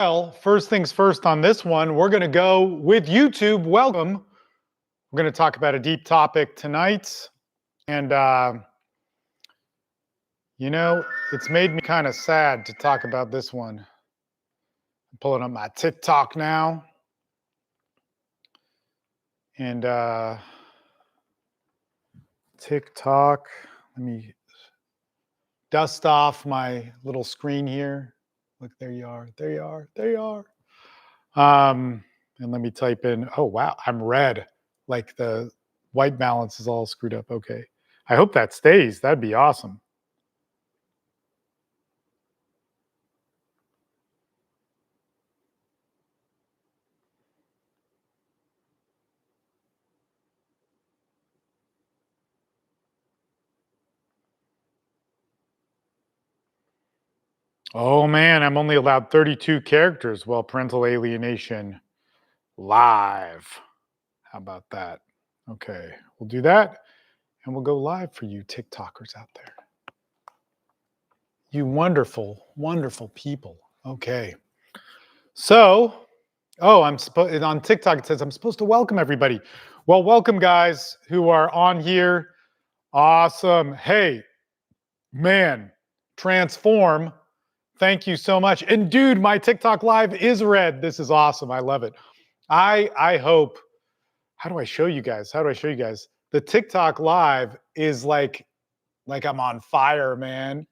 Well, first things first on this one, we're going to go with YouTube. Welcome. We're going to talk about a deep topic tonight. And, it's made me kind of sad to talk about this one. I'm pulling up my TikTok now. And TikTok, let me dust off my little screen here. Look, there you are. There you are. There you are. And let me type in, oh, wow, I'm red. Like the white balance is all screwed up. Okay. I hope that stays. That'd be awesome. Oh man, I'm only allowed 32 characters. Well, parental alienation live. How about that? Okay, we'll do that and we'll go live for you TikTokers out there. You wonderful, wonderful people. Okay. So, I'm supposed on TikTok it says I'm supposed to welcome everybody. Well, welcome guys who are on here. Awesome. Hey, man, transform. Thank you so much. And dude, my TikTok live is red. This is awesome. I love it. I hope, how do I show you guys? How do I show you guys? The TikTok live is like I'm on fire, man.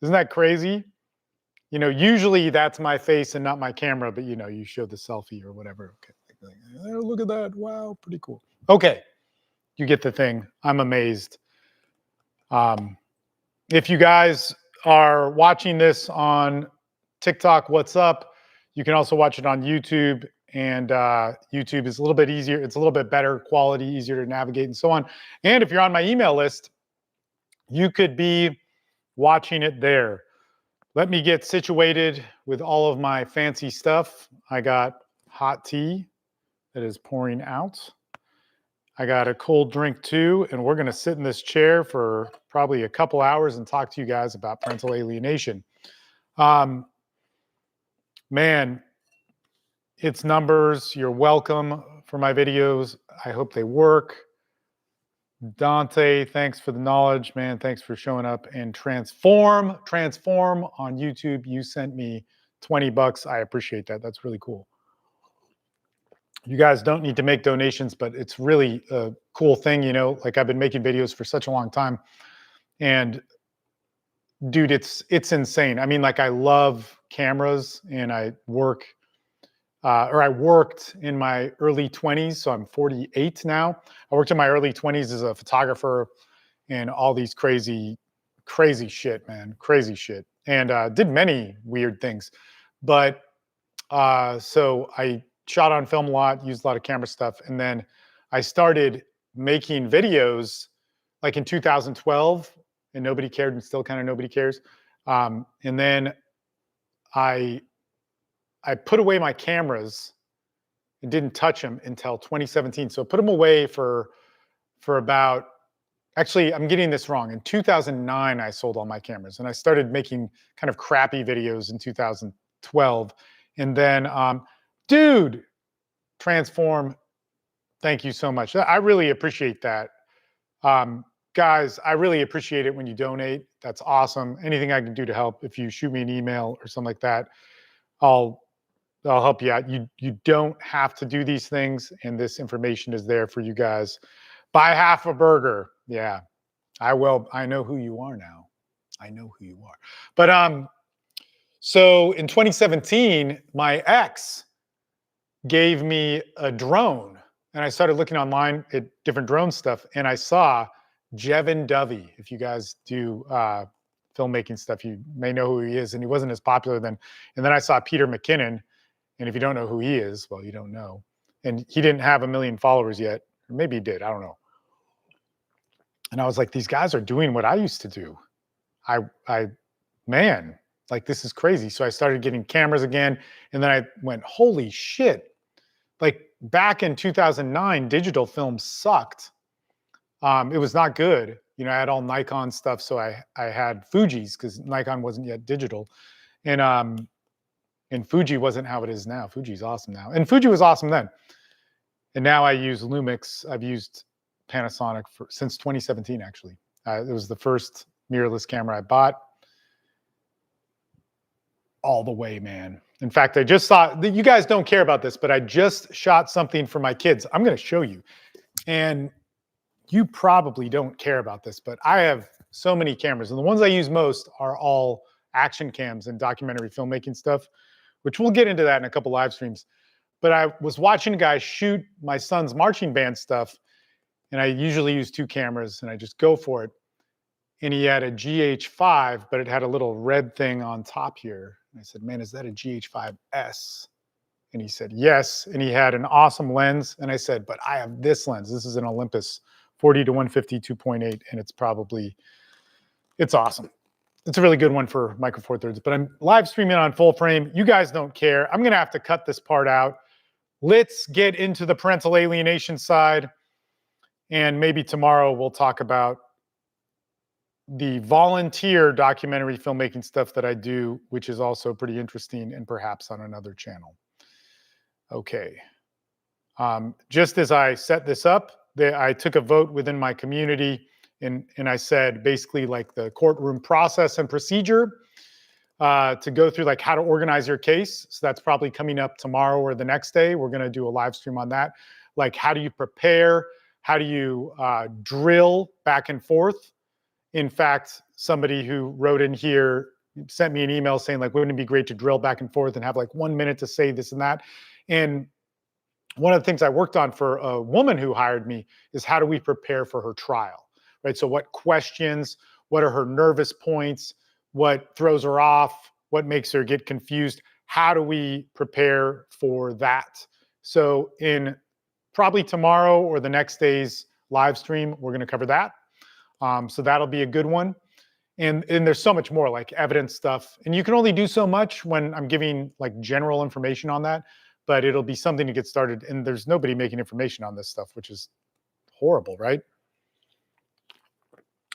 Isn't that crazy? You know, usually that's my face and not my camera, but you know, you show the selfie or whatever. Okay. Oh, look at that. Wow, pretty cool. Okay. You get the thing. I'm amazed. If you guys are watching this on TikTok, what's up? You can also watch it on YouTube, and YouTube is a little bit easier. It's a little bit better quality, easier to navigate and so on. And if you're on my email list, you could be watching it there. Let me get situated with all of my fancy stuff. I got hot tea that is pouring out. I got a cold drink too, and we're going to sit in this chair for probably a couple hours and talk to you guys about parental alienation. Man, it's numbers. You're welcome for my videos. I hope they work. Dante, thanks for the knowledge, man. Thanks for showing up. And transform on YouTube. You sent me $20. I appreciate that. That's really cool. You guys don't need to make donations, but it's really a cool thing, you know, like I've been making videos for such a long time, and dude, it's insane. I mean, like I love cameras, and I work, I worked in my early 20s. So I'm 48 now. I worked in my early 20s as a photographer and all these crazy shit, man, crazy shit. And did many weird things. But so I shot on film a lot, used a lot of camera stuff. And then I started making videos like in 2012, and nobody cared, and still kind of nobody cares. And then I put away my cameras and didn't touch them until 2017. So I put them away for about, actually, I'm getting this wrong. In 2009, I sold all my cameras, and I started making kind of crappy videos in 2012. And then, dude, transform. Thank you so much. I really appreciate that. Guys, I really appreciate it when you donate. That's awesome. Anything I can do to help, if you shoot me an email or something like that, I'll help you out. You don't have to do these things, and this information is there for you guys. Buy half a burger. Yeah, I will. I know who you are now. I know who you are. But so in 2017, my ex gave me a drone, and I started looking online at different drone stuff, and I saw Jevin Dovey. If you guys do filmmaking stuff, you may know who he is, and he wasn't as popular then. And then I saw Peter McKinnon, and if you don't know who he is, well, you don't know. And he didn't have 1 million followers yet, or maybe he did, I don't know. And I was like, these guys are doing what I used to do. Man, like this is crazy. So I started getting cameras again, and then I went, holy shit. Like back in 2009, digital film sucked. It was not good. You know, I had all Nikon stuff, so I had Fuji's because Nikon wasn't yet digital. And And Fuji wasn't how it is now. Fuji's awesome now. And Fuji was awesome then. And now I use Lumix. I've used Panasonic since 2017, actually. It was the first mirrorless camera I bought. All the way, man. In fact, I just saw, you guys don't care about this, but I just shot something for my kids. I'm going to show you. And you probably don't care about this, but I have so many cameras. And the ones I use most are all action cams and documentary filmmaking stuff, which we'll get into that in a couple live streams. But I was watching a guy shoot my son's marching band stuff. And I usually use 2 cameras and I just go for it. And he had a GH5, but it had a little red thing on top here. And I said, man, is that a GH5S? And he said, yes. And he had an awesome lens. And I said, but I have this lens. This is an Olympus 40 to 150 2.8. And it's awesome. It's a really good one for micro four thirds, but I'm live streaming on full frame. You guys don't care. I'm going to have to cut this part out. Let's get into the parental alienation side. And maybe tomorrow we'll talk about the volunteer documentary filmmaking stuff that I do, which is also pretty interesting and perhaps on another channel. Okay. Just as I set this up, I took a vote within my community and I said basically like the courtroom process and procedure to go through like how to organize your case. So that's probably coming up tomorrow or the next day. We're going to do a live stream on that. Like how do you prepare? How do you drill back and forth? In fact, somebody who wrote in here sent me an email saying like, wouldn't it be great to drill back and forth and have like 1 minute to say this and that? And one of the things I worked on for a woman who hired me is how do we prepare for her trial, right? So what questions, what are her nervous points, what throws her off, what makes her get confused? How do we prepare for that? So in probably tomorrow or the next day's live stream, we're going to cover that. So that'll be a good one. And there's so much more like evidence stuff. And you can only do so much when I'm giving like general information on that, but it'll be something to get started. And there's nobody making information on this stuff, which is horrible, right?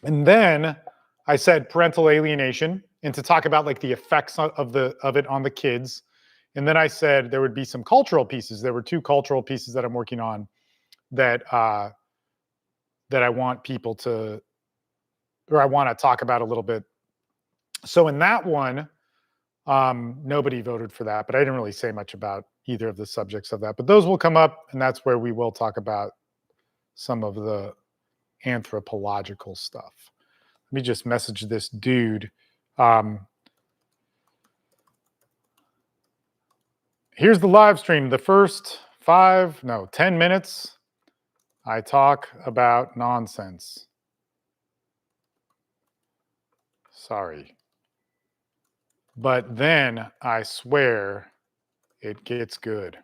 And then I said parental alienation and to talk about like the effects of it on the kids. And then I said there would be some cultural pieces. There were 2 cultural pieces that I'm working on that I want people to, or I want to talk about a little bit. So in that one, nobody voted for that, but I didn't really say much about either of the subjects of that. But those will come up, and that's where we will talk about some of the anthropological stuff. Let me just message this dude. Here's the live stream. The first 10 minutes, I talk about nonsense. Sorry. But then I swear it gets good.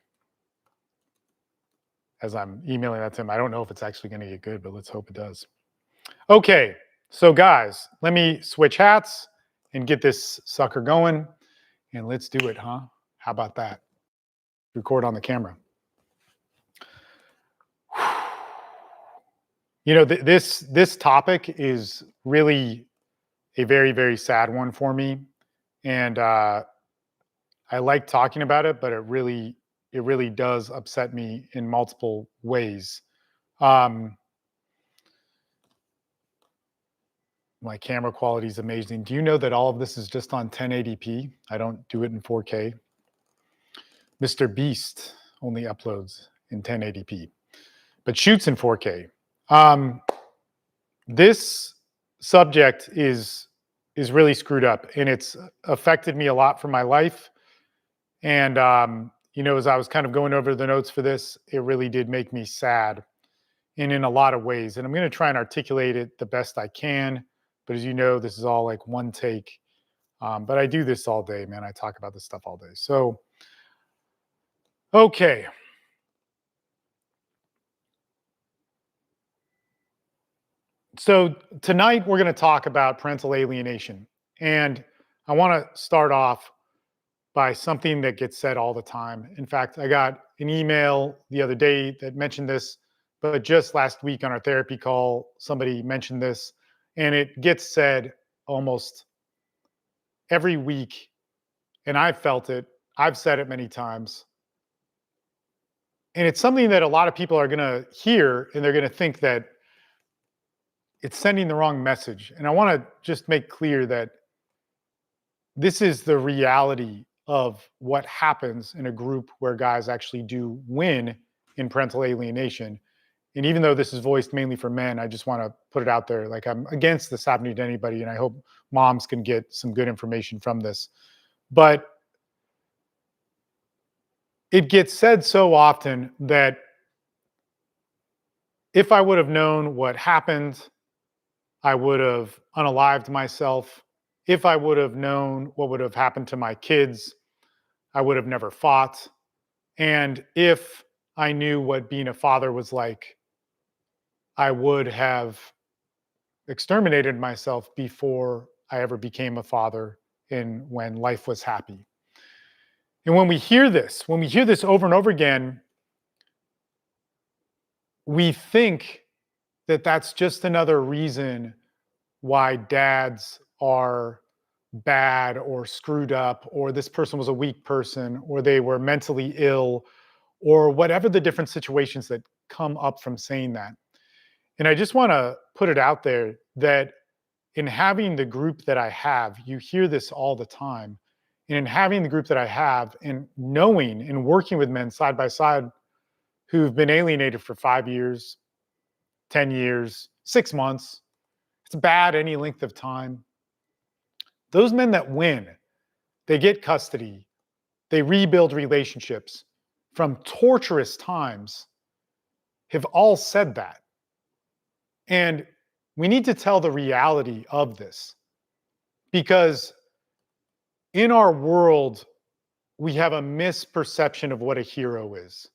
As I'm emailing that to him, I don't know if it's actually going to get good, but let's hope it does. Okay, so guys, let me switch hats and get this sucker going. And let's do it, huh? How about that? Record on the camera. You know, this topic is really a very, very sad one for me. And I like talking about it, but it really does upset me in multiple ways. My camera quality is amazing. Do you know that all of this is just on 1080p? I don't do it in 4K. Mr. Beast only uploads in 1080p, but shoots in 4K. This subject is really screwed up, and it's affected me a lot for my life. And you know, as I was kind of going over the notes for this, it really did make me sad, and in a lot of ways. And I'm going to try and articulate it the best I can. But as you know, this is all like one take. But I do this all day, man. I talk about this stuff all day. So, okay. So tonight we're going to talk about parental alienation. And I want to start off by something that gets said all the time. In fact, I got an email the other day that mentioned this, but just last week on our therapy call, somebody mentioned this, and it gets said almost every week. And I've felt it. I've said it many times. And it's something that a lot of people are going to hear and they're going to think that it's sending the wrong message. And I want to just make clear that this is the reality of what happens in a group where guys actually do win in parental alienation. And even though this is voiced mainly for men, I just want to put it out there. Like, I'm against this happening to anybody, and I hope moms can get some good information from this. But it gets said so often that if I would have known what happened, I would have unalived myself. If I would have known what would have happened to my kids, I would have never fought. And if I knew what being a father was like, I would have exterminated myself before I ever became a father and when life was happy. And when we hear this over and over again, we think that that's just another reason why dads are bad or screwed up, or this person was a weak person, or they were mentally ill, or whatever the different situations that come up from saying that. And I just want to put it out there that in having the group that I have, you hear this all the time. And in having the group that I have and knowing and working with men side by side who've been alienated for 5 years, 10 years, 6 months, it's bad any length of time. Those men that win, they get custody, they rebuild relationships from torturous times, have all said that. And we need to tell the reality of this, because in our world, we have a misperception of what a hero is.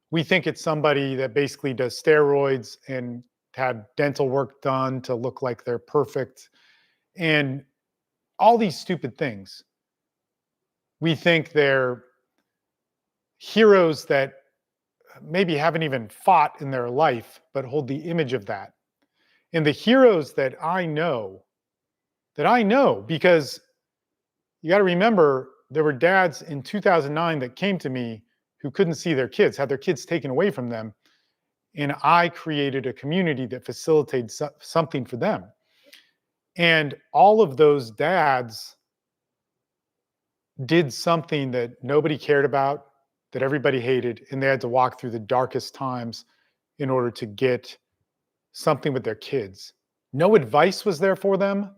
We think it's somebody that basically does steroids and had dental work done to look like they're perfect and all these stupid things. We think they're heroes that maybe haven't even fought in their life, but hold the image of that. And the heroes that I know, because you got to remember, there were dads in 2009 that came to me who couldn't see their kids, had their kids taken away from them. And I created a community that facilitated something for them. And all of those dads did something that nobody cared about, that everybody hated, and they had to walk through the darkest times in order to get something with their kids. No advice was there for them,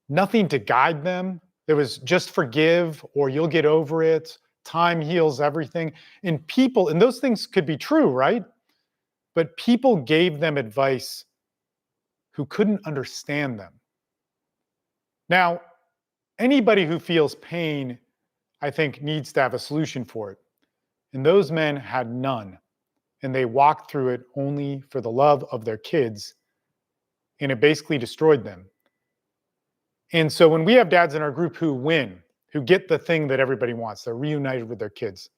nothing to guide them. There was just forgive or you'll get over it. Time heals everything. And those things could be true, right? But people gave them advice who couldn't understand them. Now, anybody who feels pain, I think, needs to have a solution for it. And those men had none. And they walked through it only for the love of their kids. And it basically destroyed them. And so when we have dads in our group who win, who get the thing that everybody wants, they're reunited with their kids,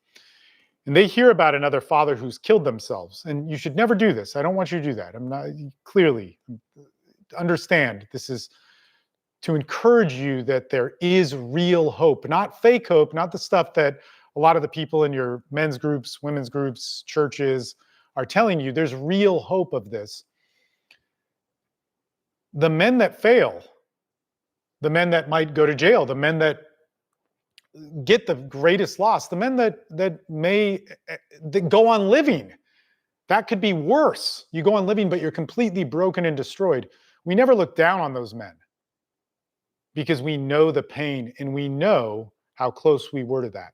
and they hear about another father who's killed themselves, and you should never do this. I don't want you to do that. I'm not, clearly, understand this is to encourage you that there is real hope, not fake hope, not the stuff that a lot of the people in your men's groups, women's groups, churches are telling you. There's real hope of this. The men that fail, the men that might go to jail, the men that get the greatest loss, the men that may that go on living, that could be worse. You go on living, but you're completely broken and destroyed. We never look down on those men because we know the pain and we know how close we were to that.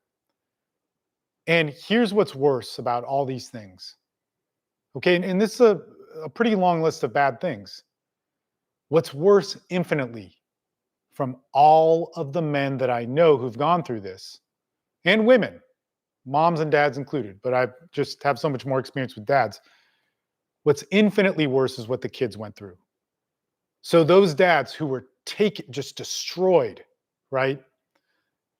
And here's what's worse about all these things. Okay, and this is a pretty long list of bad things. What's worse infinitely from all of the men that I know who've gone through this, and women, moms and dads included, but I just have so much more experience with dads. What's infinitely worse is what the kids went through. So those dads who were just destroyed, right?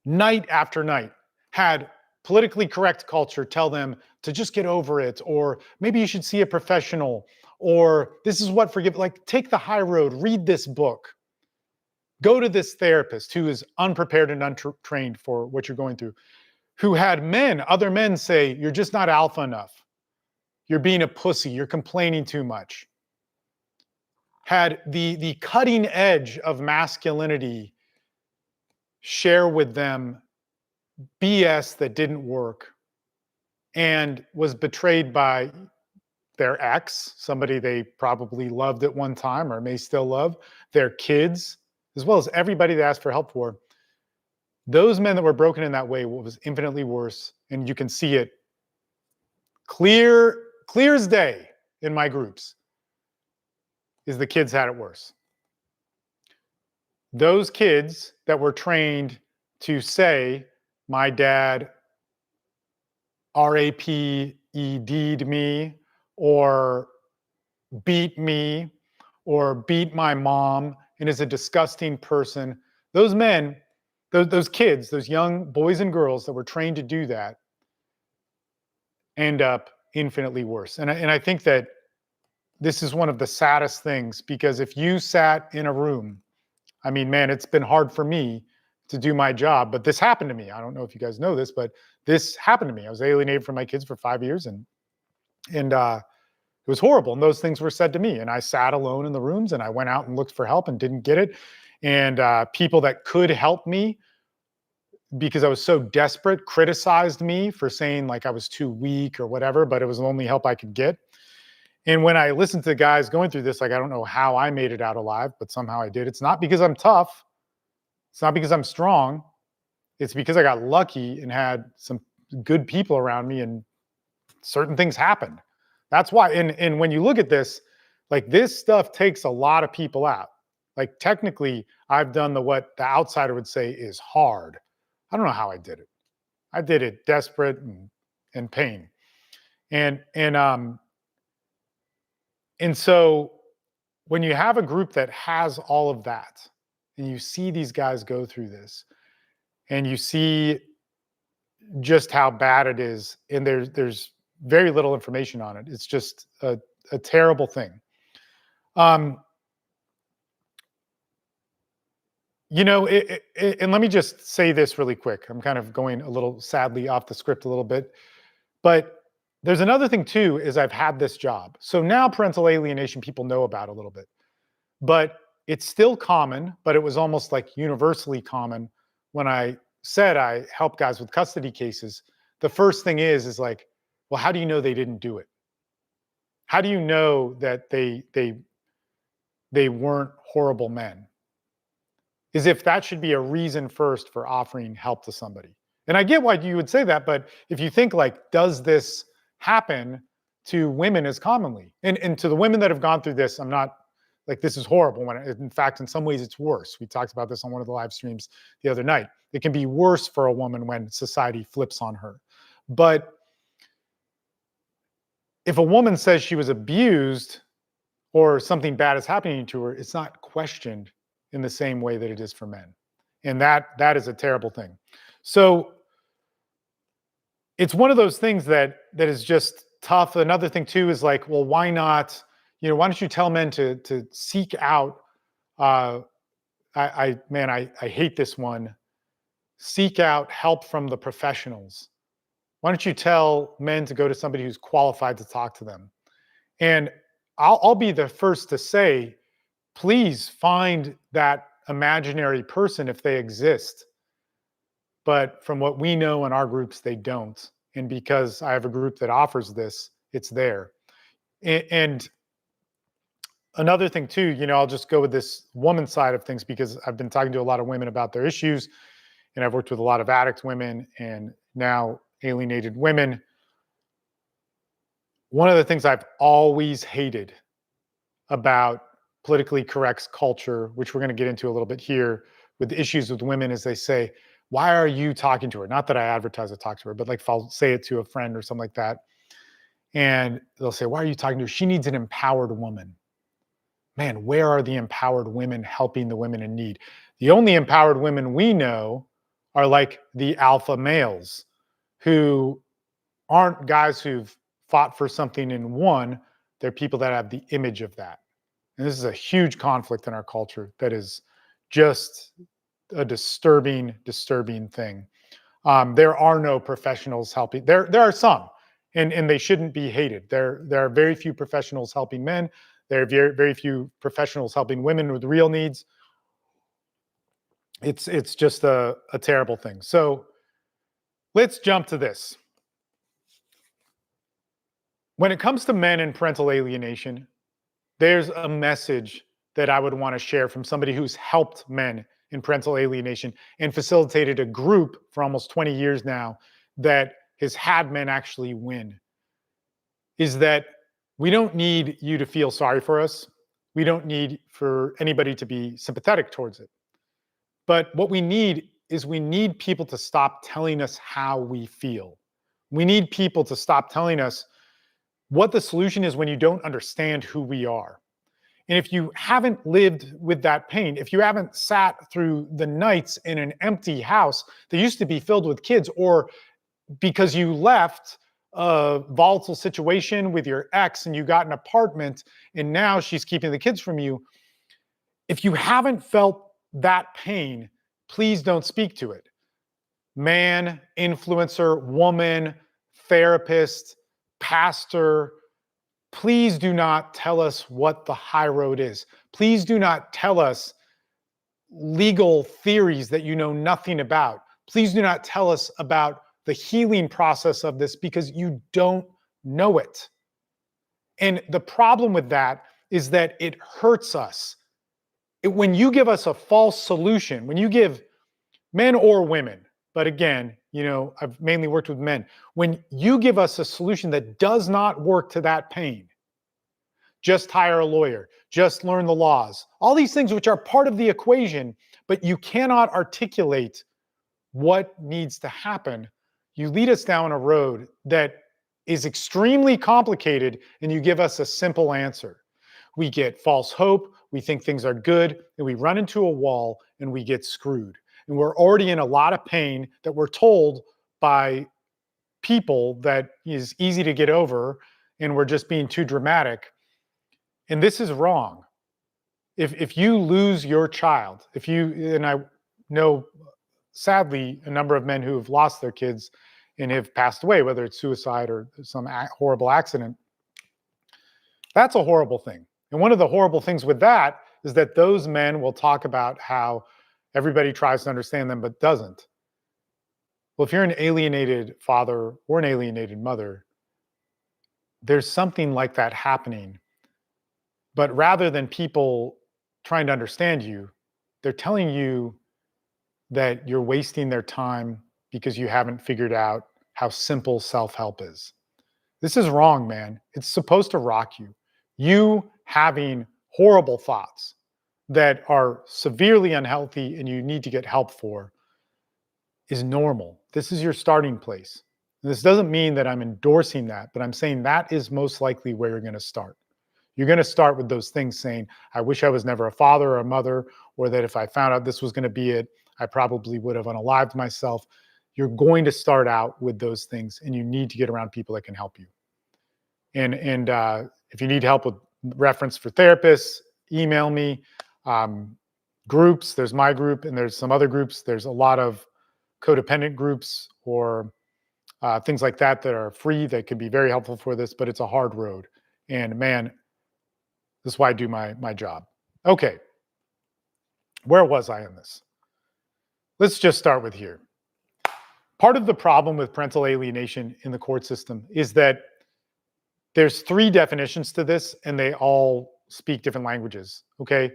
Night after night, had politically correct culture tell them to just get over it, or maybe you should see a professional, or this is what forgive, like take the high road, read this book. Go to this therapist who is unprepared and untrained for what you're going through, who had other men say, you're just not alpha enough. You're being a pussy. You're complaining too much. Had the cutting edge of masculinity share with them BS that didn't work, and was betrayed by their ex, somebody they probably loved at one time or may still love, their kids, as well as everybody they asked for help for. Those men that were broken in that way, what was infinitely worse, and you can see it clear as day in my groups, is the kids had it worse. Those kids that were trained to say, my dad RAPED'd me, or beat me, or beat my mom, and is a disgusting person. Those men, those kids, those young boys and girls that were trained to do that, end up infinitely worse. And I think that this is one of the saddest things, because if you sat in a room, I mean, man, it's been hard for me to do my job, but this happened to me. I don't know if you guys know this, but this happened to me. I was alienated from my kids for 5 years, and it was horrible. And those things were said to me, and I sat alone in the rooms, and I went out and looked for help and didn't get it. And people that could help me, because I was so desperate, criticized me for saying like I was too weak or whatever, but it was the only help I could get. And when I listened to the guys going through this, like, I don't know how I made it out alive, but somehow I did. It's not because I'm tough. It's not because I'm strong. It's because I got lucky and had some good people around me, and certain things happened. That's why. And when you look at this, like, this stuff takes a lot of people out. Like, technically, I've done what the outsider would say is hard. I don't know how I did it. I did it desperate and pain. And so when you have a group that has all of that, and you see these guys go through this, and you see just how bad it is, and there's very little information on it. It's just a terrible thing. And let me just say this really quick. I'm kind of going a little sadly off the script a little bit, but there's another thing too, is I've had this job. So now parental alienation, people know about a little bit, but it's still common, but it was almost like universally common when I said I help guys with custody cases. The first thing is like, well, how do you know they didn't do it? How do you know that they weren't horrible men? As if that should be a reason first for offering help to somebody. And I get why you would say that, but if you think like, does this happen to women as commonly? And to the women that have gone through this, I'm not like, this is horrible. When in fact, in some ways it's worse. We talked about this on one of the live streams the other night. It can be worse for a woman when society flips on her. But if a woman says she was abused or something bad is happening to her, it's not questioned in the same way that it is for men. And that is a terrible thing. So it's one of those things that is just tough. Another thing too is like, well, why not, why don't you tell men to seek out, I hate this one, seek out help from the professionals. Why don't you tell men to go to somebody who's qualified to talk to them? And I'll be the first to say, please find that imaginary person if they exist. But from what we know in our groups, they don't. And because I have a group that offers this, it's there. And another thing too, I'll just go with this woman side of things, because I've been talking to a lot of women about their issues, and I've worked with a lot of addict women and now alienated women. One of the things I've always hated about politically correct culture, which we're going to get into a little bit here with the issues with women, is they say, why are you talking to her? Not that I advertise to talk to her, but like if I'll say it to a friend or something like that, and they'll say, why are you talking to her? She needs an empowered woman. Man, where are the empowered women helping the women in need? The only empowered women we know are like the alpha males, who aren't guys who've fought for something and won. They're people that have the image of that. And this is a huge conflict in our culture that is just a disturbing, disturbing thing. There are no professionals helping. There are some, and they shouldn't be hated. There are very few professionals helping men. There are very few professionals helping women with real needs. It's just a terrible thing. So let's jump to this. When it comes to men and parental alienation, there's a message that I would want to share from somebody who's helped men in parental alienation and facilitated a group for almost 20 years now that has had men actually win, is that we don't need you to feel sorry for us. We don't need for anybody to be sympathetic towards it. But what we need is we need people to stop telling us how we feel. We need people to stop telling us what the solution is when you don't understand who we are. And if you haven't lived with that pain, if you haven't sat through the nights in an empty house that used to be filled with kids, or because you left a volatile situation with your ex and you got an apartment and now she's keeping the kids from you, if you haven't felt that pain, please don't speak to it. Man, influencer, woman, therapist, pastor, please do not tell us what the high road is. Please do not tell us legal theories that you know nothing about. Please do not tell us about the healing process of this because you don't know it. And the problem with that is that it hurts us. When you give us a false solution, when you give men or women, but again, I've mainly worked with men. When you give us a solution that does not work to that pain, just hire a lawyer, just learn the laws, all these things which are part of the equation, but you cannot articulate what needs to happen, you lead us down a road that is extremely complicated and you give us a simple answer. We get false hope, we think things are good, and we run into a wall and we get screwed. And we're already in a lot of pain that we're told by people that is easy to get over, and we're just being too dramatic. And this is wrong. If you lose your child, and I know sadly a number of men who have lost their kids and have passed away, whether it's suicide or some horrible accident, that's a horrible thing. And one of the horrible things with that is that those men will talk about how everybody tries to understand them but doesn't. Well, if you're an alienated father or an alienated mother, there's something like that happening. But rather than people trying to understand you, they're telling you that you're wasting their time because you haven't figured out how simple self-help is. This is wrong, man. It's supposed to rock you. You having horrible thoughts that are severely unhealthy and you need to get help for is normal. This is your starting place. And this doesn't mean that I'm endorsing that, but I'm saying that is most likely where you're going to start. You're going to start with those things saying, I wish I was never a father or a mother, or that if I found out this was going to be it, I probably would have unalived myself. You're going to start out with those things, and you need to get around people that can help you. And if you need help with reference for therapists, email me. Groups, there's my group, and there's some other groups. There's a lot of codependent groups or things like that that are free that can be very helpful for this, but it's a hard road. And man, this is why I do my job. Okay, where was I in this? Let's just start with here. Part of the problem with parental alienation in the court system is that there's 3 definitions to this, and they all speak different languages, okay?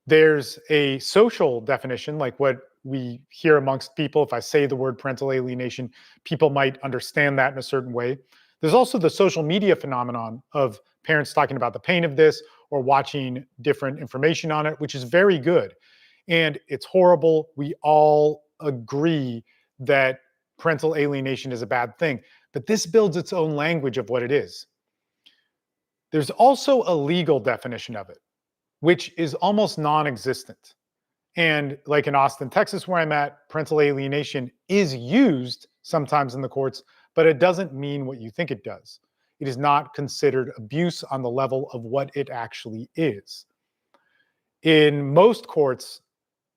There's a social definition, like what we hear amongst people. If I say the word parental alienation, people might understand that in a certain way. There's also the social media phenomenon of parents talking about the pain of this or watching different information on it, which is very good. And it's horrible. We all agree that parental alienation is a bad thing, but this builds its own language of what it is. There's also a legal definition of it, which is almost non-existent. And like in Austin, Texas, where I'm at, parental alienation is used sometimes in the courts, but it doesn't mean what you think it does. It is not considered abuse on the level of what it actually is. In most courts,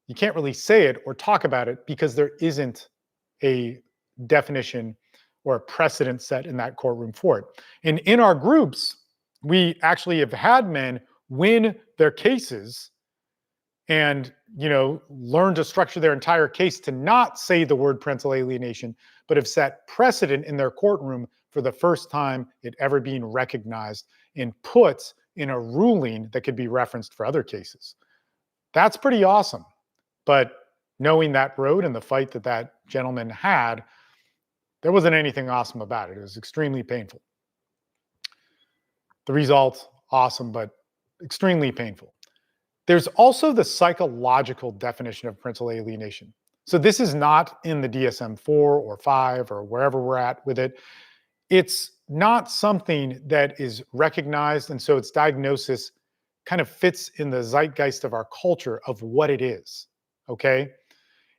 You can't really say it or talk about it because there isn't a definition or a precedent set in that courtroom for it. And in our groups, we actually have had men win their cases and learn to structure their entire case to not say the word parental alienation, but have set precedent in their courtroom for the first time it ever being recognized and put in a ruling that could be referenced for other cases. That's pretty awesome. But knowing that road and the fight that that gentleman had, there wasn't anything awesome about it. It was extremely painful. The result, awesome, but extremely painful. There's also the psychological definition of parental alienation. So this is not in the DSM-4 or 5 or wherever we're at with it. It's not something that is recognized, and so its diagnosis kind of fits in the zeitgeist of our culture of what it is, okay?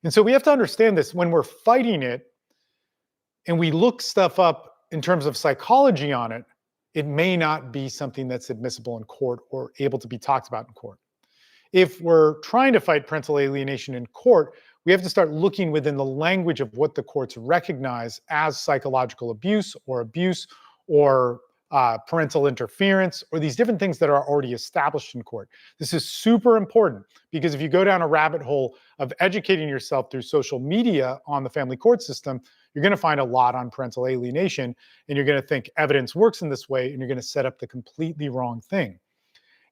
And so we have to understand this when we're fighting it and we look stuff up in terms of psychology on it, it may not be something that's admissible in court or able to be talked about in court. If we're trying to fight parental alienation in court, we have to start looking within the language of what the courts recognize as psychological abuse or parental interference, or these different things that are already established in court. This is super important because if you go down a rabbit hole of educating yourself through social media on the family court system, you're going to find a lot on parental alienation, and you're going to think evidence works in this way, and you're going to set up the completely wrong thing.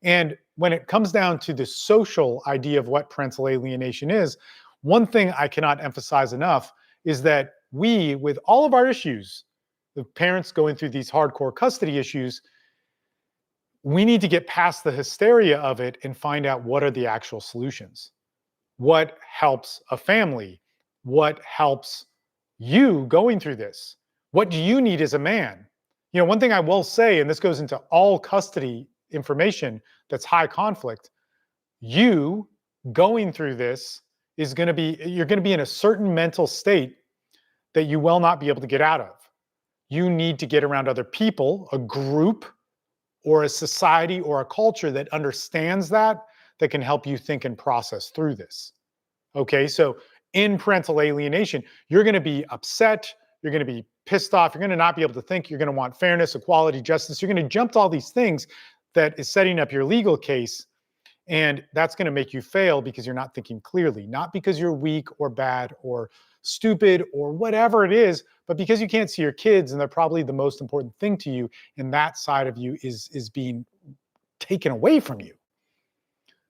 And when it comes down to the social idea of what parental alienation is, one thing I cannot emphasize enough is that we, with all of our issues, the parents going through these hardcore custody issues, we need to get past the hysteria of it and find out what are the actual solutions. What helps a family? What helps you going through this? What do you need as a man? One thing I will say, and this goes into all custody information that's high conflict, you going through this you're going to be in a certain mental state that you will not be able to get out of. You need to get around other people, a group or a society or a culture that understands that can help you think and process through this. Okay, so in parental alienation, you're going to be upset, you're going to be pissed off, you're going to not be able to think, you're going to want fairness, equality, justice, you're going to jump to all these things that is setting up your legal case, and that's going to make you fail because you're not thinking clearly, not because you're weak or bad or stupid or whatever it is, but because you can't see your kids and they're probably the most important thing to you, and that side of you is being taken away from you.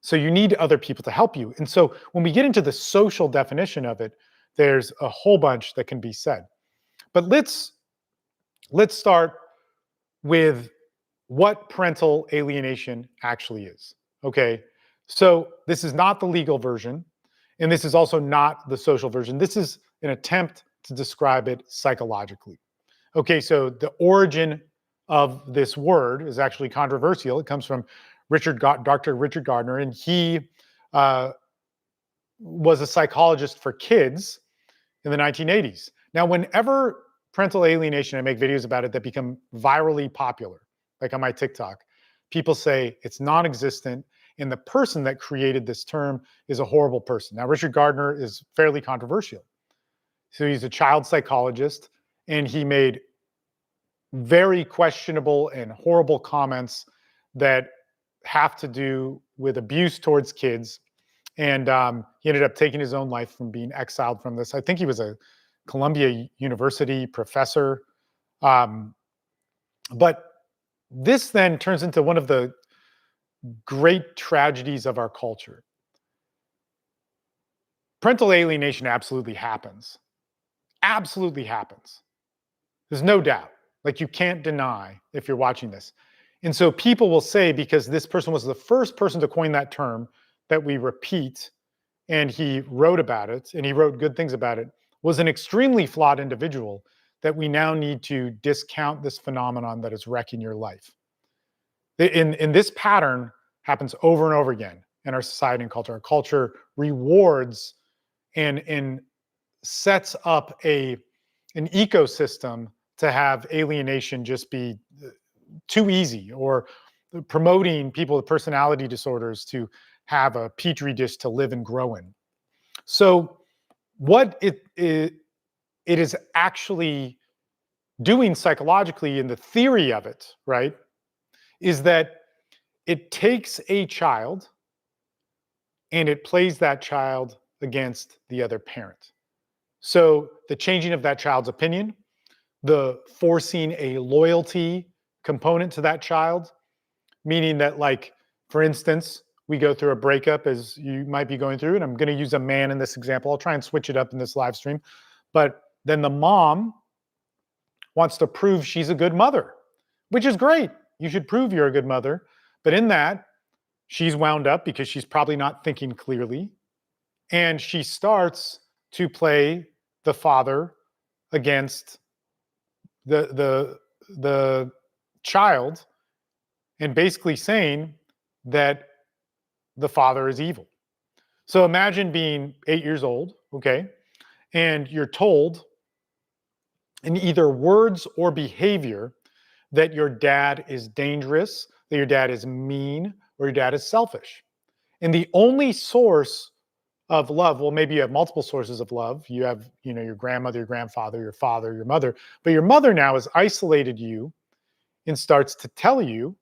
So you need other people to help you. And so when we get into the social definition of it, there's a whole bunch that can be said. But let's start with what parental alienation actually is. Okay, so this is not the legal version, and this is also not the social version. This is an attempt to describe it psychologically. Okay, so the origin of this word is actually controversial. It comes from Dr. Richard Gardner, and he was a psychologist for kids in the 1980s. Now, whenever parental alienation, I make videos about it that become virally popular, like on my TikTok, people say it's non-existent, and the person that created this term is a horrible person. Now, Richard Gardner is fairly controversial. So he's a child psychologist, and he made very questionable and horrible comments that have to do with abuse towards kids. And he ended up taking his own life from being exiled from this. I think he was a Columbia University professor. But this then turns into one of the great tragedies of our culture. Parental alienation absolutely happens. Absolutely happens. There's no doubt. Like, you can't deny if you're watching this. And so people will say, because this person was the first person to coin that term that we repeat, and he wrote about it, and he wrote good things about it, was an extremely flawed individual, that we now need to discount this phenomenon that is wrecking your life. In this pattern happens over and over again in our society and culture. Our culture rewards and sets up an ecosystem to have alienation just be too easy, or promoting people with personality disorders to have a petri dish to live and grow in. So what it is actually doing psychologically in the theory of it, right, is that it takes a child and it plays that child against the other parent. So the changing of that child's opinion, the forcing a loyalty component to that child, meaning that, like, for instance, we go through a breakup as you might be going through, and I'm going to use a man in this example. I'll try and switch it up in this live stream. But then the mom wants to prove she's a good mother, which is great. You should prove you're a good mother. But in that, she's wound up because she's probably not thinking clearly. And she starts to play the father against the child, and basically saying that the father is evil. So imagine being 8 years old, okay, and you're told in either words or behavior that your dad is dangerous, that your dad is mean, or your dad is selfish. And the only source of love, well, maybe you have multiple sources of love. You have, your grandmother, your grandfather, your father, your mother, but your mother now has isolated you and starts to tell you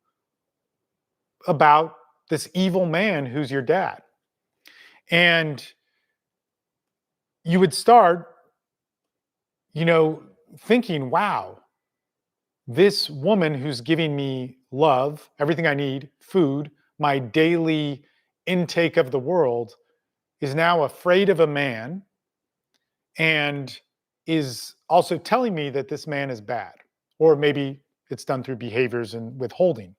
about this evil man who's your dad. And you would start, thinking, wow, this woman who's giving me love, everything I need, food, my daily intake of the world, is now afraid of a man and is also telling me that this man is bad. Or maybe it's done through behaviors and withholding.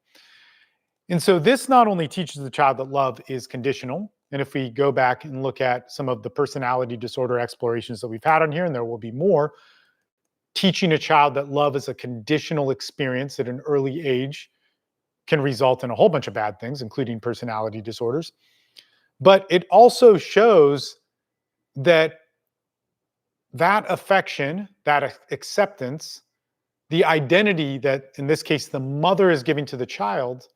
And so this not only teaches the child that love is conditional, and if we go back and look at some of the personality disorder explorations that we've had on here, and there will be more, teaching a child that love is a conditional experience at an early age can result in a whole bunch of bad things, including personality disorders. But it also shows that affection, that acceptance, the identity that, in this case, the mother is giving to the child,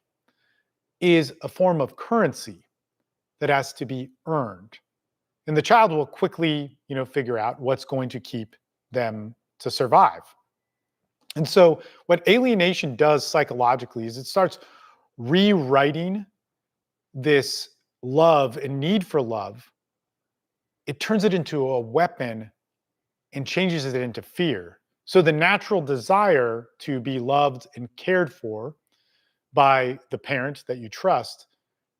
is a form of currency that has to be earned. And the child will quickly, figure out what's going to keep them to survive. And so what alienation does psychologically is it starts rewriting this love and need for love. It turns it into a weapon and changes it into fear. So the natural desire to be loved and cared for by the parent that you trust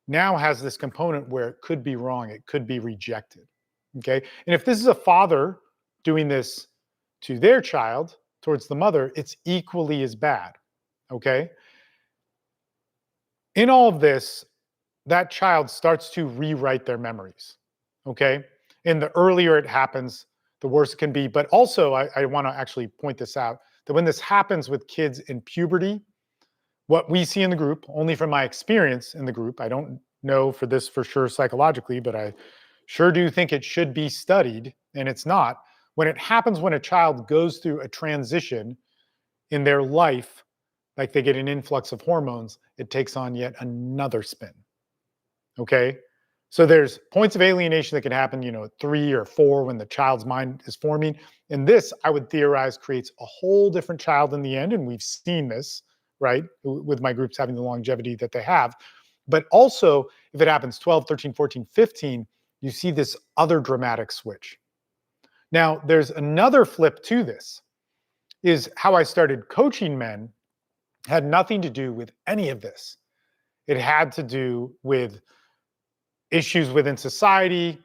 now has this component where it could be wrong, it could be rejected. Okay. And if this is a father doing this to their child towards the mother, it's equally as bad. Okay. In all of this, that child starts to rewrite their memories. Okay. And the earlier it happens, the worse it can be. But also, I want to actually point this out, that when this happens with kids in puberty, what we see in the group, only from my experience in the group, I don't know for this for sure psychologically, but I sure do think it should be studied, and it's not. When it happens when a child goes through a transition in their life, like they get an influx of hormones, it takes on yet another spin. Okay? So there's points of alienation that can happen, at 3 or 4 when the child's mind is forming. And this, I would theorize, creates a whole different child in the end. And we've seen this, right, with my groups having the longevity that they have. But also, if it happens 12, 13, 14, 15, you see this other dramatic switch. Now, there's another flip to this, is how I started coaching men had nothing to do with any of this. It had to do with issues within society,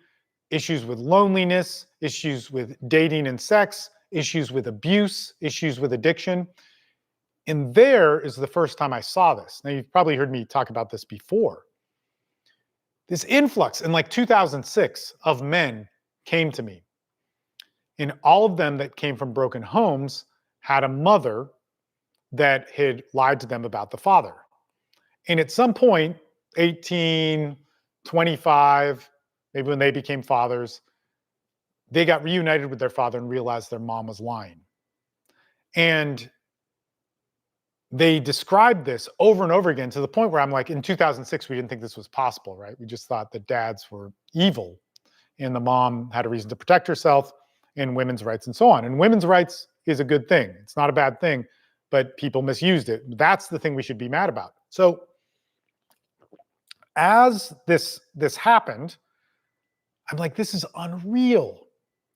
issues with loneliness, issues with dating and sex, issues with abuse, issues with addiction. And there is the first time I saw this. Now, you've probably heard me talk about this before. This influx in like 2006 of men came to me. And all of them that came from broken homes had a mother that had lied to them about the father. And at some point, 18, 25, maybe when they became fathers, they got reunited with their father and realized their mom was lying. And they described this over and over again to the point where I'm like, in 2006, we didn't think this was possible, right? We just thought that dads were evil and the mom had a reason to protect herself, and women's rights and so on. And women's rights is a good thing. It's not a bad thing, but people misused it. That's the thing we should be mad about. So as this happened, I'm like, this is unreal.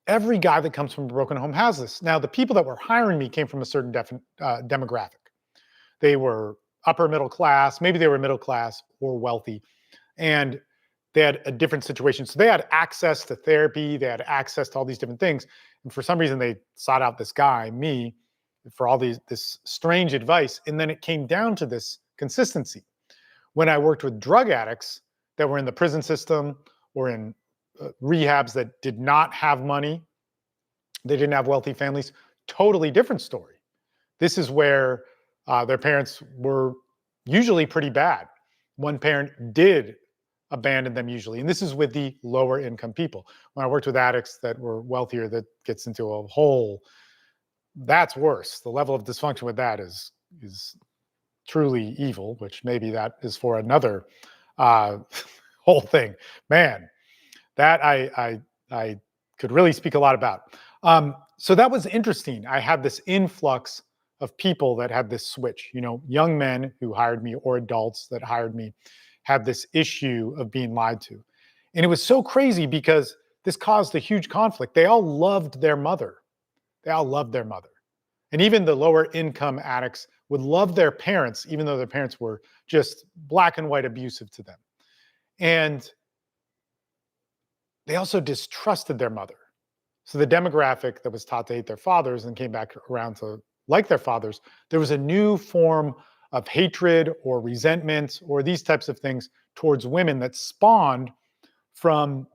Every guy that comes from a broken home has this. Now, the people that were hiring me came from a certain demographic. They were upper middle class, maybe they were middle class or wealthy, and they had a different situation. So they had access to therapy, they had access to all these different things. And for some reason, they sought out this guy, me, for all this strange advice. And then it came down to this consistency. When I worked with drug addicts that were in the prison system or in rehabs that did not have money, they didn't have wealthy families, totally different story. This is where their parents were usually pretty bad. One parent did abandon them usually, and this is with the lower income people. When I worked with addicts that were wealthier, that gets into a whole, that's worse. The level of dysfunction with that is truly evil, which maybe that is for another whole thing. Man, that I could really speak a lot about. So that was interesting. I had this influx of people that had this switch, young men who hired me or adults that hired me had this issue of being lied to. And it was so crazy because this caused a huge conflict. They all loved their mother. They all loved their mother. And even the lower income addicts would love their parents, even though their parents were just black and white abusive to them. And they also distrusted their mother. So the demographic that was taught to hate their fathers and came back around to like their fathers, there was a new form of hatred or resentment or these types of things towards women that spawned from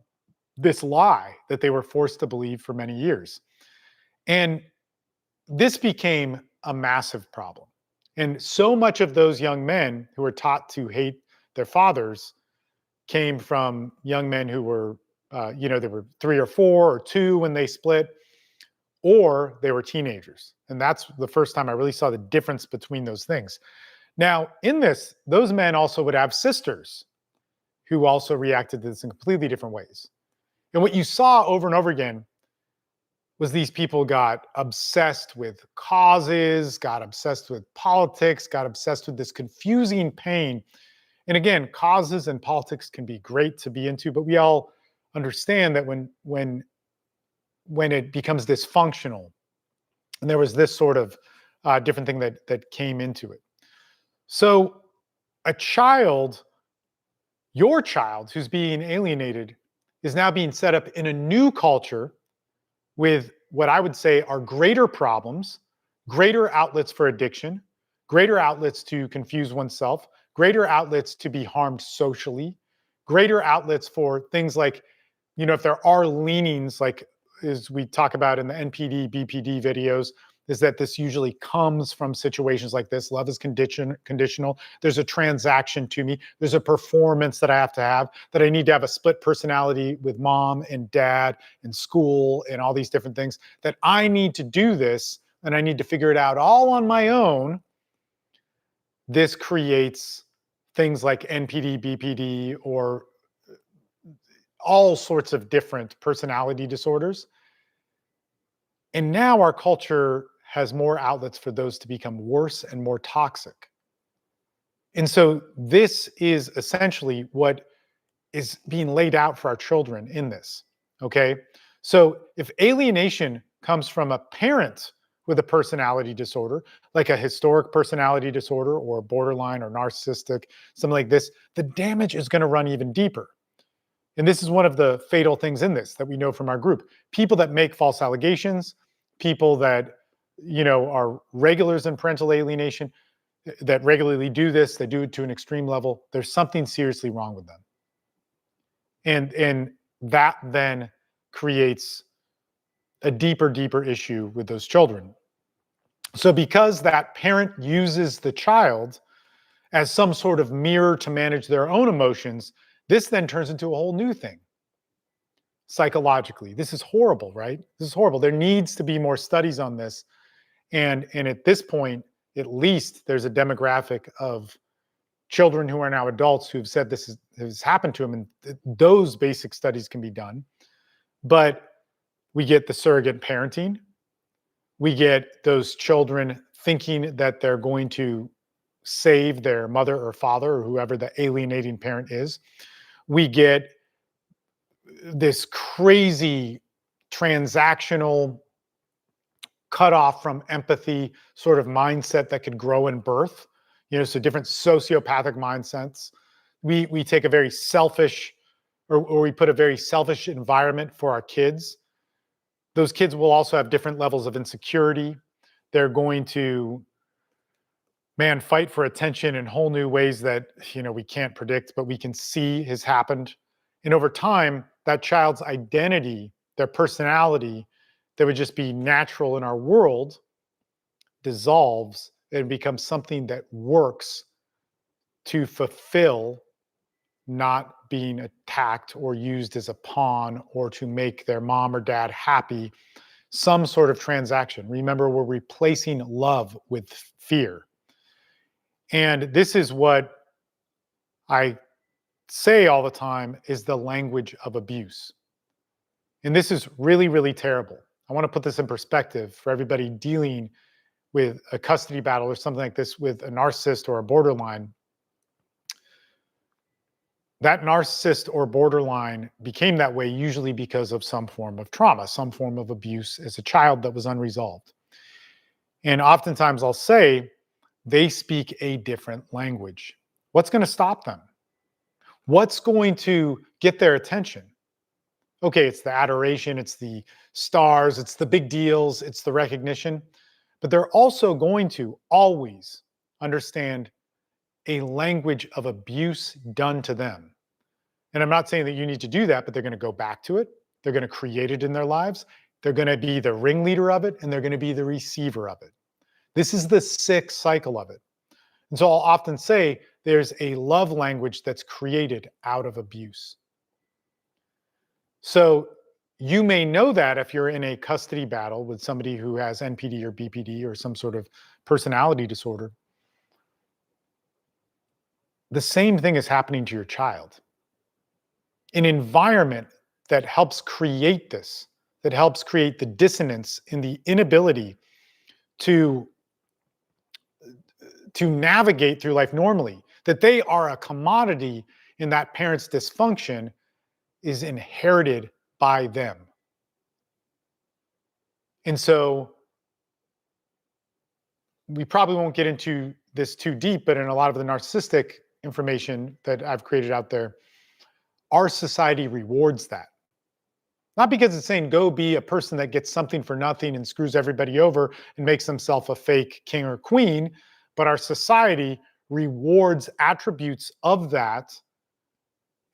this lie that they were forced to believe for many years. And this became a massive problem. And so much of those young men who were taught to hate their fathers came from young men who were, they were 3 or 4 or 2 when they split, or they were teenagers. And that's the first time I really saw the difference between those things. Now, in this, those men also would have sisters who also reacted to this in completely different ways. And what you saw over and over again was these people got obsessed with causes, got obsessed with politics, got obsessed with this confusing pain. And again, causes and politics can be great to be into, but we all understand that when it becomes dysfunctional, and there was this sort of different thing that came into it. So a child, your child who's being alienated, is now being set up in a new culture with what I would say are greater problems, greater outlets for addiction, greater outlets to confuse oneself, greater outlets to be harmed socially, greater outlets for things like, if there are leanings, like as we talk about in the NPD, BPD videos, is that this usually comes from situations like this. Love is conditional. There's a transaction to me. There's a performance that I have to have, that I need to have a split personality with mom and dad and school and all these different things, that I need to do this and I need to figure it out all on my own. This creates things like NPD, BPD, or all sorts of different personality disorders. And now our culture has more outlets for those to become worse and more toxic. And so this is essentially what is being laid out for our children in this, okay? So if alienation comes from a parent with a personality disorder, like a historic personality disorder or borderline or narcissistic, something like this, the damage is going to run even deeper. And this is one of the fatal things in this that we know from our group. People that make false allegations, people that are regulars in parental alienation, that regularly do this, they do it to an extreme level, there's something seriously wrong with them. And that then creates a deeper issue with those children. So because that parent uses the child as some sort of mirror to manage their own emotions, this then turns into a whole new thing. Psychologically, this is horrible, right? This is horrible. There needs to be more studies on this. And at this point, at least there's a demographic of children who are now adults who've said this has happened to them, and those basic studies can be done. But we get the surrogate parenting. We get those children thinking that they're going to save their mother or father or whoever the alienating parent is. We get this crazy transactional cut off from empathy sort of mindset that could grow in birth, so different sociopathic mindsets. We take a very selfish, or we put a very selfish environment for our kids. Those kids will also have different levels of insecurity. They're going to, fight for attention in whole new ways that, we can't predict, but we can see has happened. And over time, that child's identity, their personality, that would just be natural in our world, dissolves and becomes something that works to fulfill not being attacked or used as a pawn or to make their mom or dad happy, some sort of transaction. Remember, we're replacing love with fear. And this is what I say all the time is the language of abuse. And this is really, really terrible. I want to put this in perspective for everybody dealing with a custody battle or something like this with a narcissist or a borderline. That narcissist or borderline became that way usually because of some form of trauma, some form of abuse as a child that was unresolved. And oftentimes I'll say they speak a different language. What's going to stop them? What's going to get their attention? Okay, it's the adoration, it's the stars, it's the big deals, it's the recognition. But they're also going to always understand a language of abuse done to them. And I'm not saying that you need to do that, but they're going to go back to it. They're going to create it in their lives. They're going to be the ringleader of it, and they're going to be the receiver of it. This is the sick cycle of it. And so I'll often say there's a love language that's created out of abuse. So you may know that if you're in a custody battle with somebody who has NPD or BPD or some sort of personality disorder. The same thing is happening to your child. An environment that helps create this, that helps create the dissonance in the inability to navigate through life normally, that they are a commodity in that parent's dysfunction, is inherited by them. And so we probably won't get into this too deep, but in a lot of the narcissistic information that I've created out there, our society rewards that. Not because it's saying go be a person that gets something for nothing and screws everybody over and makes himself a fake king or queen, but our society rewards attributes of that.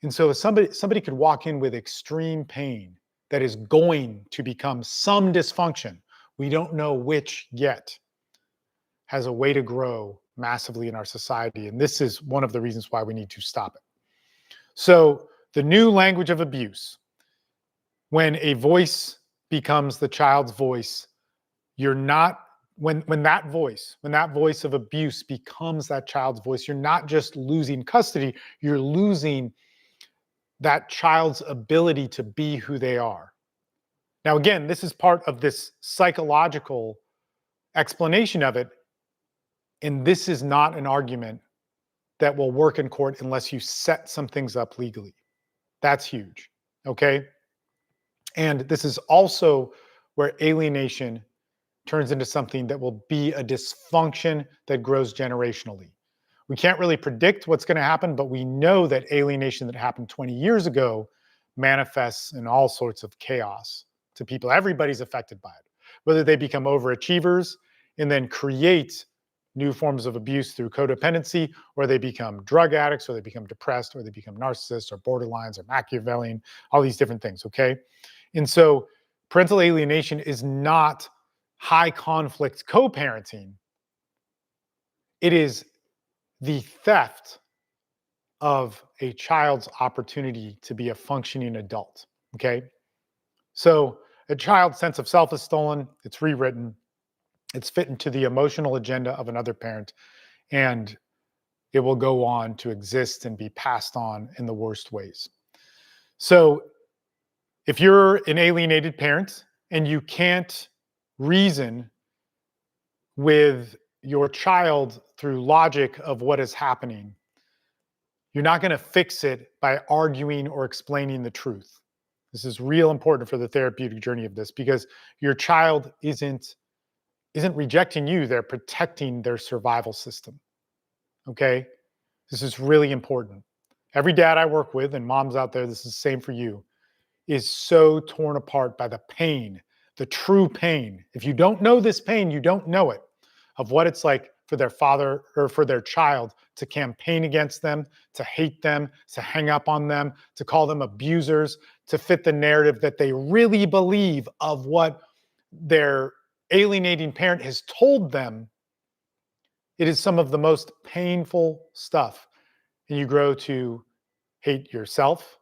And so somebody could walk in with extreme pain that is going to become some dysfunction, we don't know which yet, has a way to grow massively in our society. And this is one of the reasons why we need to stop it. So the new language of abuse, when a voice becomes the child's voice, you're not, when that voice of abuse becomes that child's voice, you're not just losing custody, you're losing that child's ability to be who they are. Now, again, this is part of this psychological explanation of it. And this is not an argument that will work in court unless you set some things up legally. That's huge, okay? And this is also where alienation turns into something that will be a dysfunction that grows generationally. We can't really predict what's going to happen, but we know that alienation that happened 20 years ago manifests in all sorts of chaos to people. Everybody's affected by it, whether they become overachievers and then create new forms of abuse through codependency, or they become drug addicts, or they become depressed, or they become narcissists, or borderlines, or Machiavellian, all these different things, okay? And so parental alienation is not high conflict co-parenting. It is the theft of a child's opportunity to be a functioning adult, okay? So a child's sense of self is stolen, it's rewritten, it's fit into the emotional agenda of another parent, and it will go on to exist and be passed on in the worst ways. So If you're an alienated parent and you can't reason with your child through logic of what is happening, you're not going to fix it by arguing or explaining the truth. This is real important for the therapeutic journey of this, because your child isn't rejecting you, they're protecting their survival system. Okay? This is really important. Every dad I work with, and moms out there, this is the same for you, is so torn apart by the pain, the true pain. If you don't know this pain, you don't know it, of what it's like for their father or for their child to campaign against them, to hate them, to hang up on them, to call them abusers, to fit the narrative that they really believe of what their alienating parent has told them. It is some of the most painful stuff. And you grow to hate yourself.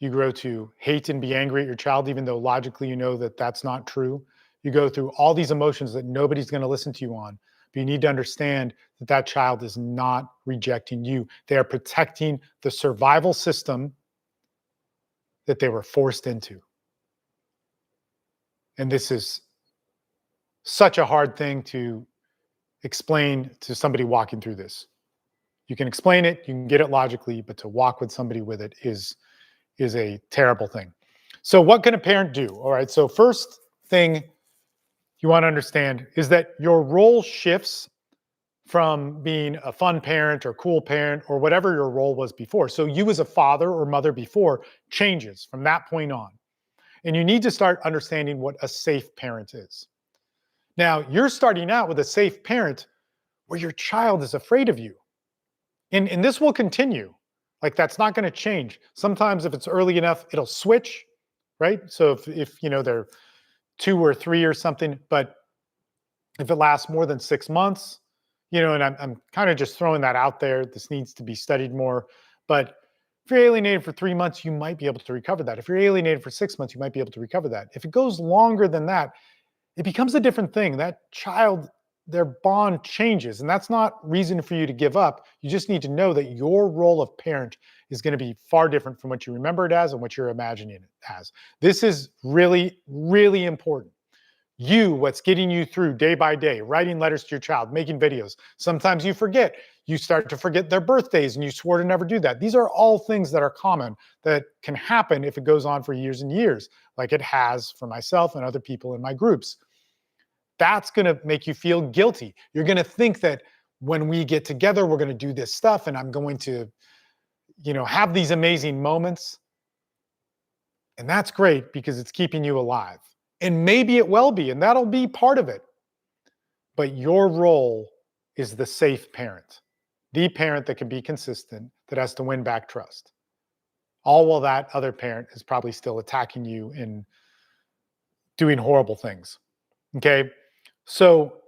You grow to hate and be angry at your child, even though logically you know that that's not true. You go through all these emotions that nobody's going to listen to you on. But you need to understand that that child is not rejecting you. They are protecting the survival system that they were forced into. And this is such a hard thing to explain to somebody walking through this. You can explain it, you can get it logically, but to walk with somebody with it is a terrible thing. So what can a parent do? All right, so first thing you want to understand is that your role shifts from being a fun parent or cool parent or whatever your role was before. So you as a father or mother before changes from that point on. And you need to start understanding what a safe parent is. Now, you're starting out with a safe parent where your child is afraid of you. And this will continue. Like, that's not going to change. Sometimes if it's early enough, it'll switch, right? So if you know they're 2 or 3 or something, but if it lasts more than 6 months, you know, and I'm kind of just throwing that out there. This needs to be studied more. But if you're alienated for 3 months, you might be able to recover that. If you're alienated for 6 months, you might be able to recover that. If it goes longer than that, it becomes a different thing. That child, their bond changes, and that's not reason for you to give up. You just need to know that your role of parent is going to be far different from what you remember it as and what you're imagining it as. This is really, really important. What's getting you through day by day, writing letters to your child, making videos. Sometimes you forget. You start to forget their birthdays and you swore to never do that. These are all things that are common that can happen if it goes on for years and years, like it has for myself and other people in my groups. That's going to make you feel guilty. You're going to think that when we get together, we're going to do this stuff and I'm going to, have these amazing moments. And that's great because it's keeping you alive. And maybe it will be, and that'll be part of it. But your role is the safe parent, the parent that can be consistent, that has to win back trust. All while that other parent is probably still attacking you and doing horrible things. Okay? So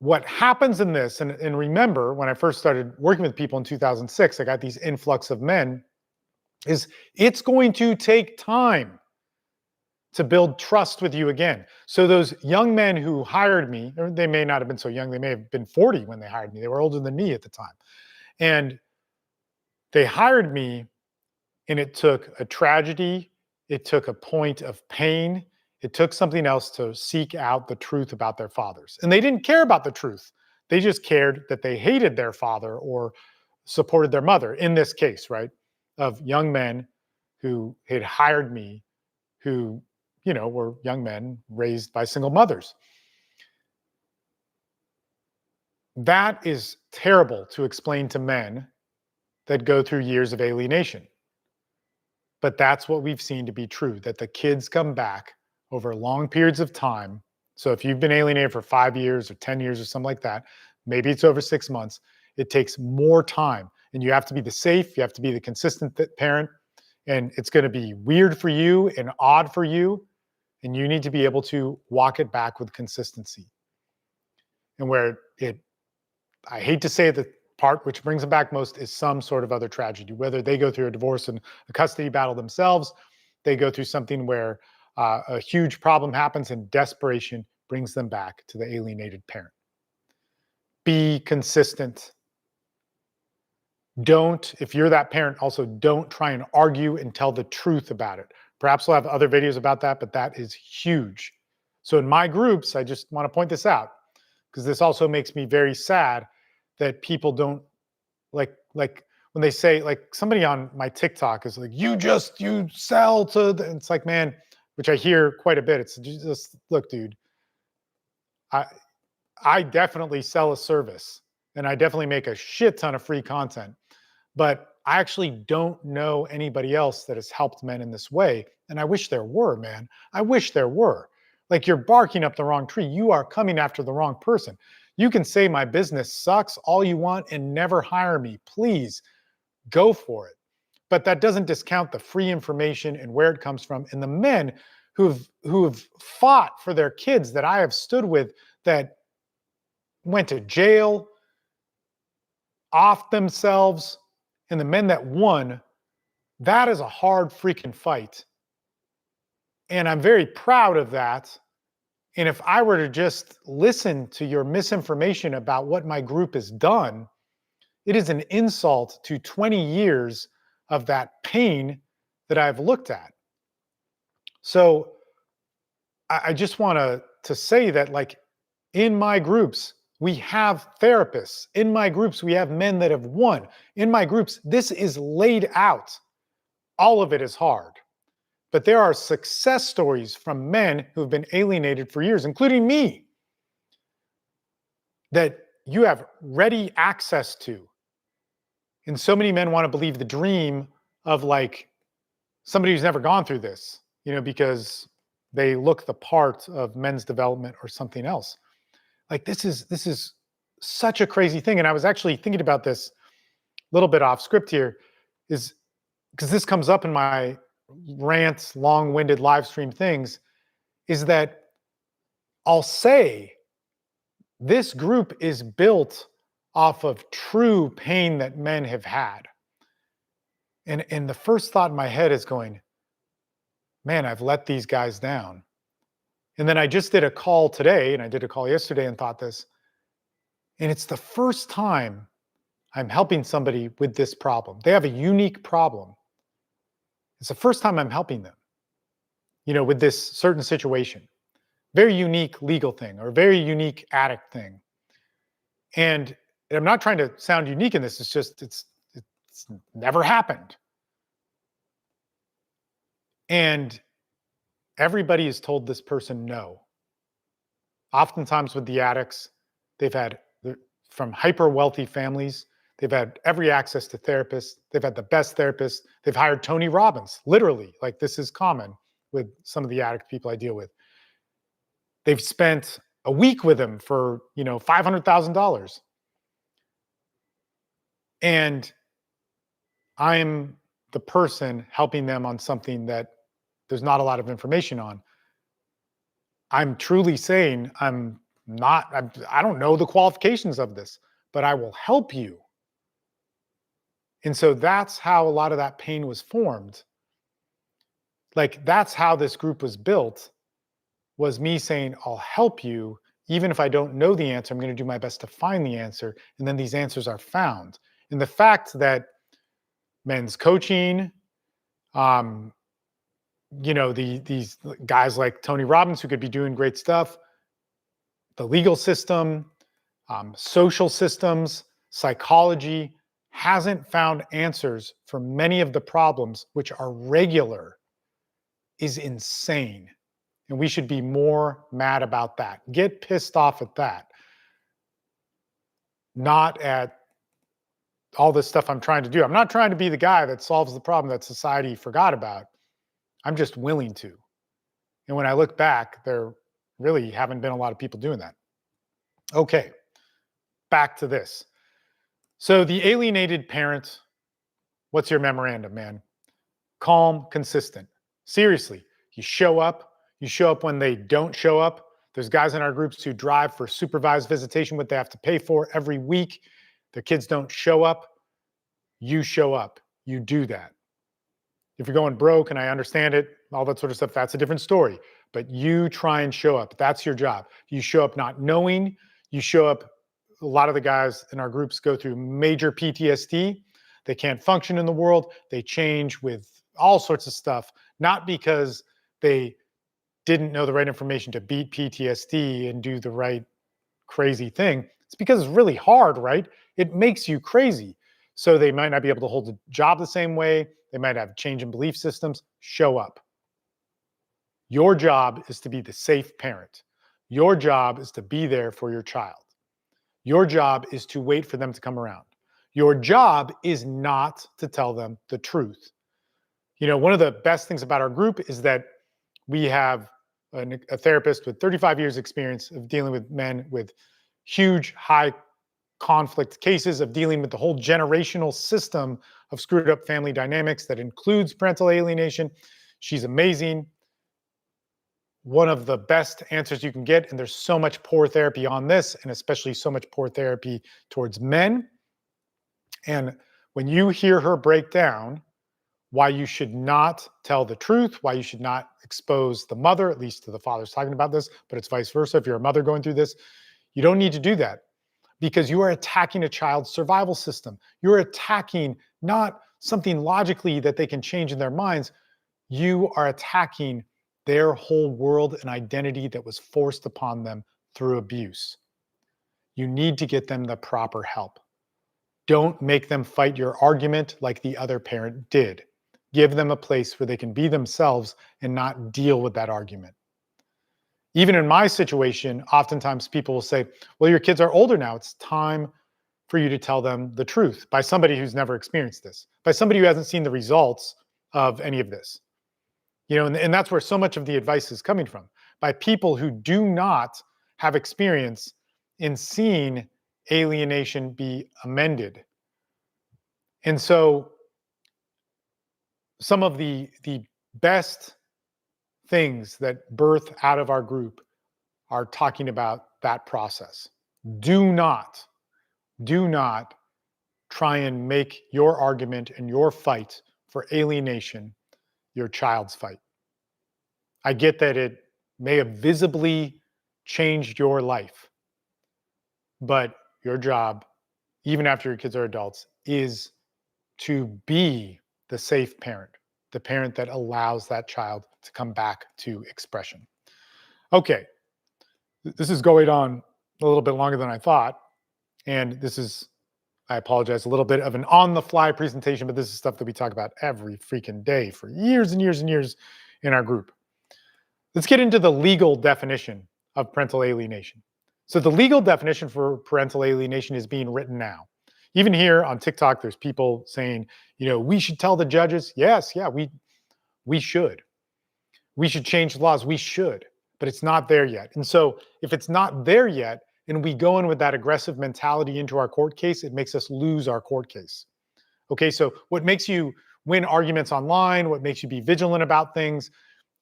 what happens in this, and remember, when I first started working with people in 2006, I got these influx of men, is it's going to take time to build trust with you again. So those young men who hired me, or they may not have been so young, they may have been 40 when they hired me. They were older than me at the time. And they hired me, and it took a tragedy, it took a point of pain, it took something else to seek out the truth about their fathers. And they didn't care about the truth. They just cared that they hated their father or supported their mother, in this case, right? Of young men who had hired me, who were young men raised by single mothers. That is terrible to explain to men that go through years of alienation. But that's what we've seen to be true, that the kids come back over long periods of time. So if you've been alienated for 5 years or 10 years or something like that, maybe it's over 6 months, it takes more time. And you have to be the safe, you have to be the consistent parent, and it's going to be weird for you and odd for you. And you need to be able to walk it back with consistency. And I hate to say it, the part which brings them back most is some sort of other tragedy, whether they go through a divorce and a custody battle themselves, they go through something where a huge problem happens and desperation brings them back to the alienated parent. Be consistent. If you're that parent, also don't try and argue and tell the truth about it. Perhaps we'll have other videos about that, but that is huge. So in my groups, I just want to point this out because this also makes me very sad that people don't like when they say, like, somebody on my TikTok is like, you sell to the, it's like, man, which I hear quite a bit. It's just, look, dude, I I definitely sell a service and I definitely make a shit ton of free content, but I actually don't know anybody else that has helped men in this way. And I wish there were, man. I wish there were. Like, you're barking up the wrong tree. You are coming after the wrong person. You can say my business sucks all you want and never hire me. Please go for it. But that doesn't discount the free information and where it comes from. And the men who've fought for their kids that I have stood with, that went to jail, off themselves, and the men that won, that is a hard freaking fight. And I'm very proud of that. And if I were to just listen to your misinformation about what my group has done, it is an insult to 20 years of that pain that I've looked at. So I just want to say that, like, in my groups, we have therapists. In my groups, we have men that have won. In my groups, this is laid out. All of it is hard. But there are success stories from men who've been alienated for years, including me, that you have ready access to. And so many men want to believe the dream of, like, somebody who's never gone through this, because they look the part of men's development or something else. Like, this is such a crazy thing. And I was actually thinking about this a little bit off script here, is because this comes up in my rants, long-winded live stream things, is that I'll say this group is built off of true pain that men have had. And the first thought in my head is going, man, I've let these guys down. And then I just did a call today, and I did a call yesterday and thought this, and it's the first time I'm helping somebody with this problem. They have a unique problem. It's the first time I'm helping them, with this certain situation. Very unique legal thing or very unique addict thing. And I'm not trying to sound unique in this. It's just, it's never happened. And everybody has told this person no. Oftentimes with the addicts, they've had, from hyper wealthy families, they've had every access to therapists. They've had the best therapists. They've hired Tony Robbins, literally. Like, this is common with some of the addict people I deal with. They've spent a week with him for, $500,000. And I'm the person helping them on something that there's not a lot of information on. I'm truly saying I don't know the qualifications of this, but I will help you. And so that's how a lot of that pain was formed. Like, that's how this group was built, was me saying, I'll help you. Even if I don't know the answer, I'm going to do my best to find the answer. And then these answers are found. And the fact that men's coaching, these guys like Tony Robbins, who could be doing great stuff, the legal system, social systems, psychology, hasn't found answers for many of the problems which are regular, is insane. And we should be more mad about that. Get pissed off at that. Not at all this stuff I'm trying to do. I'm not trying to be the guy that solves the problem that society forgot about. I'm just willing to. And when I look back, there really haven't been a lot of people doing that. Okay, back to this. So the alienated parent, what's your memorandum, man? Calm, consistent. Seriously, you show up when they don't show up. There's guys in our groups who drive for supervised visitation, what they have to pay for every week. Their kids don't show up. You show up. You do that. If you're going broke, and I understand it, all that sort of stuff, that's a different story. But you try and show up. That's your job. You show up not knowing. You show up. A lot of the guys in our groups go through major PTSD. They can't function in the world. They change with all sorts of stuff, not because they didn't know the right information to beat PTSD and do the right crazy thing. It's because it's really hard, right? It makes you crazy. So they might not be able to hold the job the same way. They might have change in belief systems. Show up. Your job is to be the safe parent. Your job is to be there for your child. Your job is to wait for them to come around. Your job is not to tell them the truth. One of the best things about our group is that we have a therapist with 35 years experience of dealing with men with huge, high conflict cases, of dealing with the whole generational system of screwed up family dynamics that includes parental alienation. She's amazing. One of the best answers you can get, and there's so much poor therapy on this, and especially so much poor therapy towards men. And when you hear her break down why you should not tell the truth, why you should not expose the mother, at least to the father's talking about this, but it's vice versa. If you're a mother going through this, you don't need to do that, because you are attacking a child's survival system. You're attacking not something logically that they can change in their minds. You are attacking their whole world and identity that was forced upon them through abuse. You need to get them the proper help. Don't make them fight your argument like the other parent did. Give them a place where they can be themselves and not deal with that argument. Even in my situation, oftentimes people will say, well, your kids are older now. It's time for you to tell them the truth, by somebody who's never experienced this, by somebody who hasn't seen the results of any of this. And that's where so much of the advice is coming from, by people who do not have experience in seeing alienation be amended. And so some of the best things that birth out of our group are talking about that process. Do not try and make your argument and your fight for alienation your child's fight. I get that it may have visibly changed your life, but your job, even after your kids are adults, is to be the safe parent, the parent that allows that child to come back to expression. Okay, this is going on a little bit longer than I thought, and this is, I apologize, a little bit of an on-the-fly presentation, but this is stuff that we talk about every freaking day for years and years and years in our group. Let's get into the legal definition of parental alienation. So the legal definition for parental alienation is being written now. Even here on TikTok, there's people saying, we should tell the judges. Yes, yeah, we should. We should change the laws. We should, but it's not there yet. And so if it's not there yet, and we go in with that aggressive mentality into our court case, it makes us lose our court case. Okay, so what makes you win arguments online, what makes you be vigilant about things,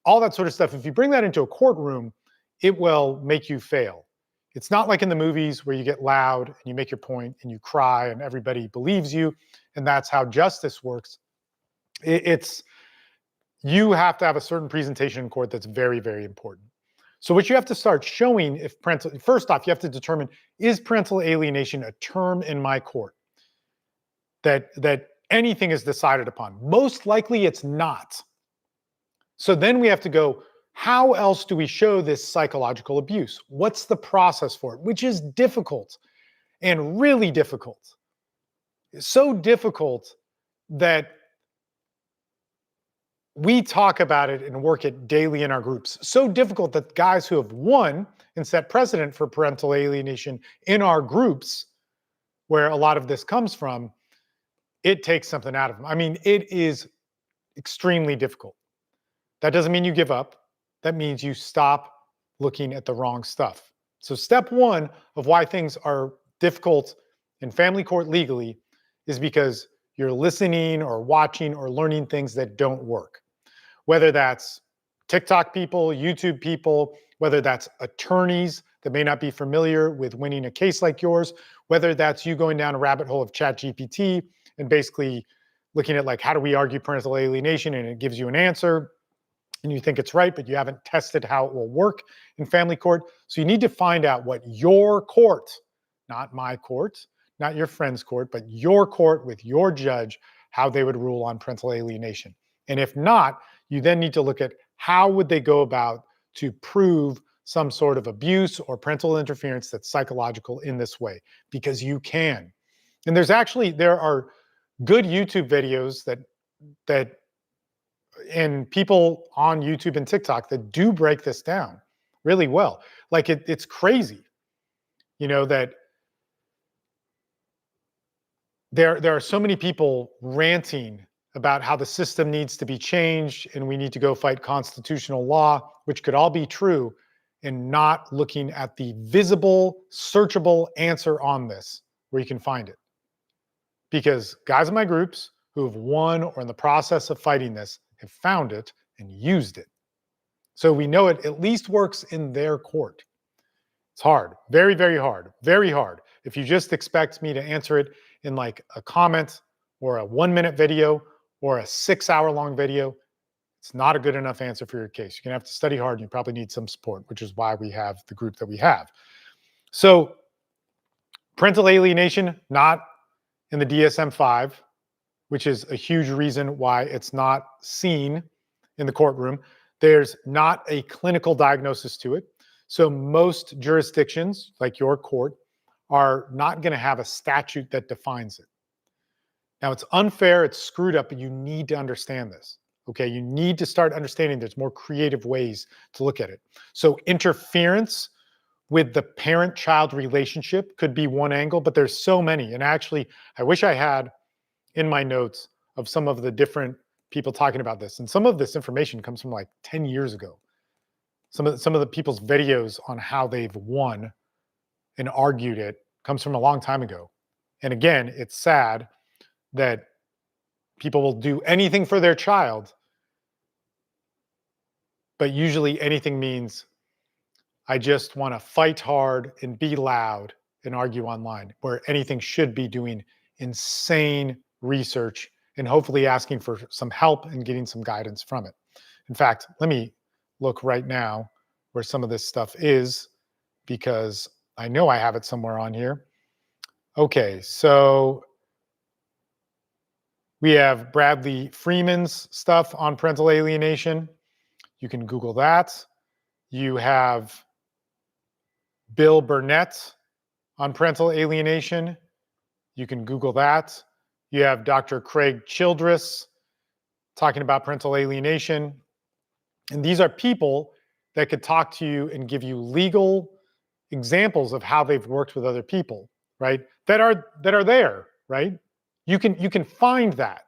all that sort of stuff, if you bring that into a courtroom, it will make you fail. It's not like in the movies where you get loud and you make your point and you cry and everybody believes you, and that's how justice works. You have to have a certain presentation in court that's very, very important. So what you have to start showing, first off, you have to determine, is parental alienation a term in my court that anything is decided upon? Most likely it's not. So then we have to go, how else do we show this psychological abuse? What's the process for it? Which is difficult, and really difficult. It's so difficult that we talk about it and work it daily in our groups. So difficult that guys who have won and set precedent for parental alienation in our groups, where a lot of this comes from, it takes something out of them. I mean, it is extremely difficult. That doesn't mean you give up. That means you stop looking at the wrong stuff. So step one of why things are difficult in family court legally is because you're listening or watching or learning things that don't work. Whether that's TikTok people, YouTube people, whether that's attorneys that may not be familiar with winning a case like yours, whether that's you going down a rabbit hole of ChatGPT and basically looking at like, how do we argue parental alienation? And it gives you an answer and you think it's right, but you haven't tested how it will work in family court. So you need to find out what your court, not my court, not your friend's court, but your court with your judge, how they would rule on parental alienation. And if not, You then need to look at how would they go about to prove some sort of abuse or parental interference that's psychological in this way, because you can. And there are good YouTube videos that and people on YouTube and TikTok that do break this down really well. Like it's crazy, that there are so many people ranting about how the system needs to be changed and we need to go fight constitutional law, which could all be true, and not looking at the visible, searchable answer on this where you can find it. Because guys in my groups who have won or in the process of fighting this have found it and used it. So we know it at least works in their court. It's hard, very, very hard, very hard. If you just expect me to answer it in like a comment or a 1-minute video or a 6-hour-long video, it's not a good enough answer for your case. You're gonna have to study hard and you probably need some support, which is why we have the group that we have. So parental alienation, not in the DSM-5, which is a huge reason why it's not seen in the courtroom. There's not a clinical diagnosis to it. So most jurisdictions, like your court, are not going to have a statute that defines it. Now, it's unfair, it's screwed up, but you need to understand this. Okay, you need to start understanding there's more creative ways to look at it. So interference with the parent-child relationship could be one angle, but there's so many. And actually, I wish I had in my notes of some of the different people talking about this. And some of this information comes from like 10 years ago. Some of the people's videos on how they've won and argued it comes from a long time ago. And again, it's sad that people will do anything for their child, but usually anything means I just want to fight hard and be loud and argue online, where anything should be doing insane research and hopefully asking for some help and getting some guidance from it. In fact, let me look right now where some of this stuff is, because I know I have it somewhere on here. Okay, so we have Bradley Freeman's stuff on parental alienation. You can Google that. You have Bill Burnett on parental alienation. You can Google that. You have Dr. Craig Childress talking about parental alienation. And these are people that could talk to you and give you legal examples of how they've worked with other people, right? That are there, right? You can find that.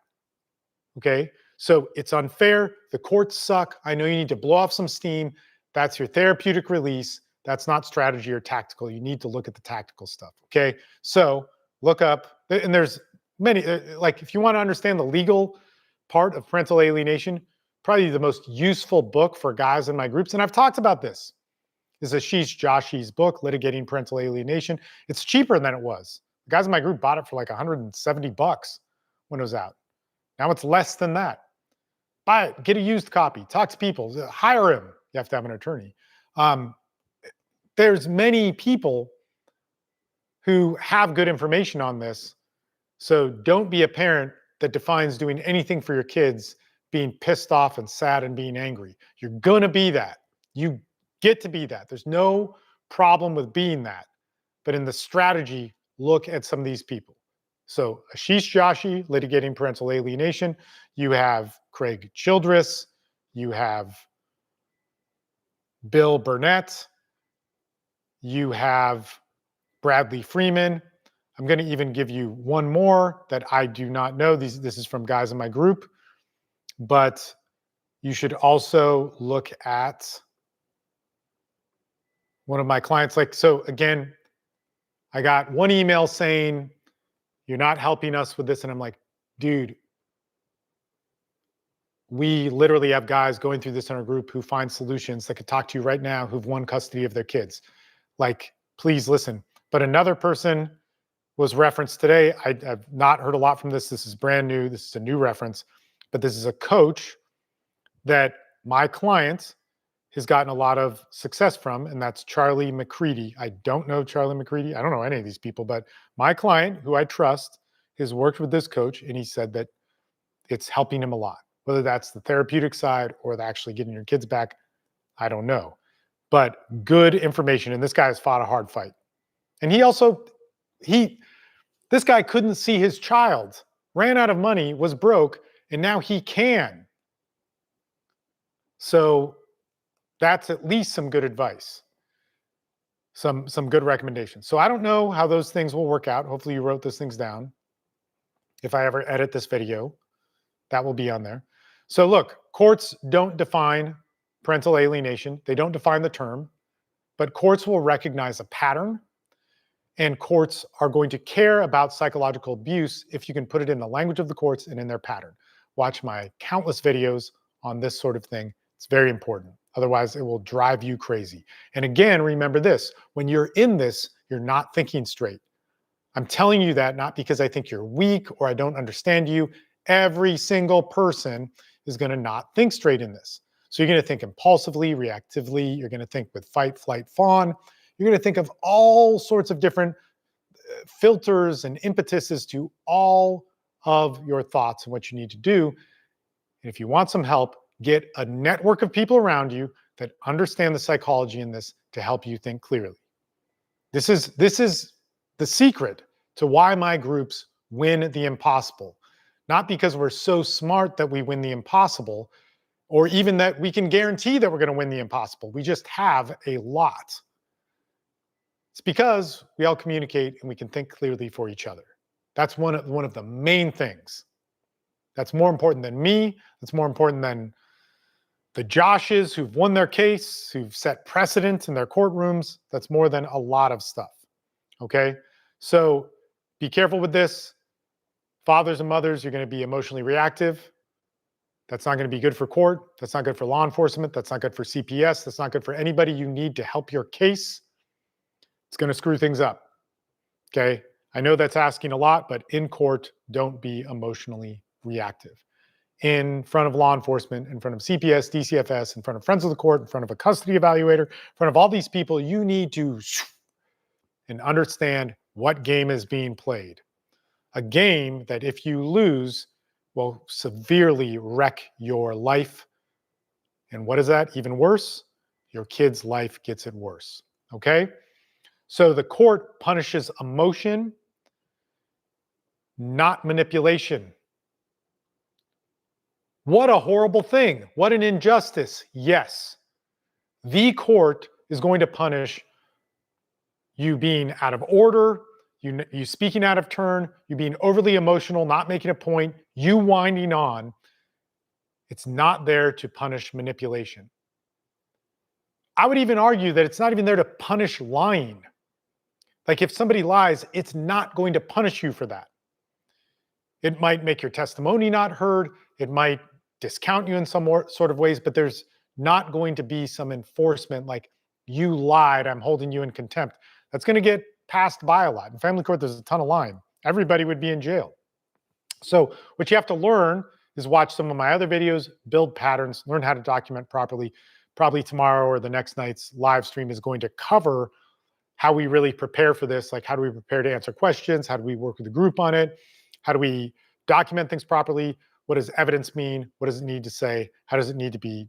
Okay? So it's unfair. The courts suck. I know you need to blow off some steam. That's your therapeutic release. That's not strategy or tactical. You need to look at the tactical stuff. Okay? So look up, and there's many, like if you want to understand the legal part of parental alienation, probably the most useful book for guys in my groups, and I've talked about this, is Ashish Joshi's book, Litigating Parental Alienation. It's cheaper than it was. The guys in my group bought it for like $170 when it was out. Now it's less than that. Buy it, get a used copy, talk to people, hire him. You have to have an attorney. There's many people who have good information on this. So don't be a parent that defines doing anything for your kids being pissed off and sad and being angry. You're going to be that. You get to be that. There's no problem with being that. But in the strategy, look at some of these people. So Ashish Joshi, Litigating Parental Alienation. You have Craig Childress. You have Bill Burnett. You have Bradley Freeman. I'm going to even give you one more that I do not know. This is from guys in my group. But you should also look at one of my clients. Like, so again, I got one email saying, you're not helping us with this. And I'm like, dude, we literally have guys going through this in our group who find solutions that could talk to you right now who've won custody of their kids. Like, please listen. But another person was referenced today. I've not heard a lot from this. This is brand new. This is a new reference. But this is a coach that my client has gotten a lot of success from, and that's Charlie McCready. I don't know Charlie McCready. I don't know any of these people, but my client, who I trust, has worked with this coach, and he said that it's helping him a lot. Whether that's the therapeutic side or the actually getting your kids back, I don't know. But good information. And this guy has fought a hard fight. And this guy couldn't see his child, ran out of money, was broke, and now he can. So that's at least some good advice, some good recommendations. So I don't know how those things will work out. Hopefully you wrote those things down. If I ever edit this video, that will be on there. So look, courts don't define parental alienation. They don't define the term, but courts will recognize a pattern, and courts are going to care about psychological abuse if you can put it in the language of the courts and in their pattern. Watch my countless videos on this sort of thing. It's very important. Otherwise, it will drive you crazy. And again, remember this, when you're in this, you're not thinking straight. I'm telling you that not because I think you're weak or I don't understand you. Every single person is going to not think straight in this. So you're going to think impulsively, reactively. You're going to think with fight, flight, fawn. You're going to think of all sorts of different filters and impetuses to all of your thoughts and what you need to do. And if you want some help, get a network of people around you that understand the psychology in this to help you think clearly. This is the secret to why my groups win the impossible. Not because we're so smart that we win the impossible, or even that we can guarantee that we're going to win the impossible. We just have a lot. It's because we all communicate and we can think clearly for each other. That's one of the main things. That's more important than me. That's more important than the Joshes who've won their case, who've set precedent in their courtrooms. That's more than a lot of stuff. Okay? So be careful with this. Fathers and mothers, you're going to be emotionally reactive. That's not going to be good for court. That's not good for law enforcement. That's not good for CPS. That's not good for anybody you need to help your case. It's going to screw things up. Okay? I know that's asking a lot, but in court, don't be emotionally reactive. In front of law enforcement, in front of CPS, DCFS, in front of friends of the court, in front of a custody evaluator, in front of all these people, you need to and understand what game is being played. A game that if you lose will severely wreck your life. And what is that? Even worse, your kid's life gets it worse. Okay? So the court punishes emotion, not manipulation. What a horrible thing. What an injustice. Yes. The court is going to punish you being out of order, you speaking out of turn, you being overly emotional, not making a point, you winding on. It's not there to punish manipulation. I would even argue that it's not even there to punish lying. Like if somebody lies, it's not going to punish you for that. It might make your testimony not heard. It might discount you in some sort of ways, but there's not going to be some enforcement like you lied, I'm holding you in contempt. That's going to get passed by a lot. In family court, there's a ton of lying. Everybody would be in jail. So what you have to learn is watch some of my other videos, build patterns, learn how to document properly. Probably tomorrow or the next night's live stream is going to cover how we really prepare for this. Like how do we prepare to answer questions? How do we work with the group on it? How do we document things properly? What does evidence mean? What does it need to say? How does it need to be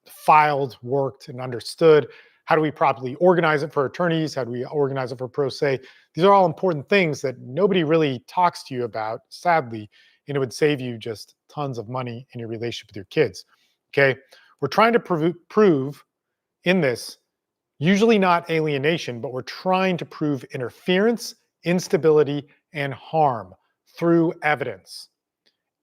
filed, worked, and understood? How do we properly organize it for attorneys? How do we organize it for pro se? These are all important things that nobody really talks to you about, sadly, and it would save you just tons of money in your relationship with your kids. Okay? We're trying to prove in this, usually not alienation, but we're trying to prove interference, instability, and harm through evidence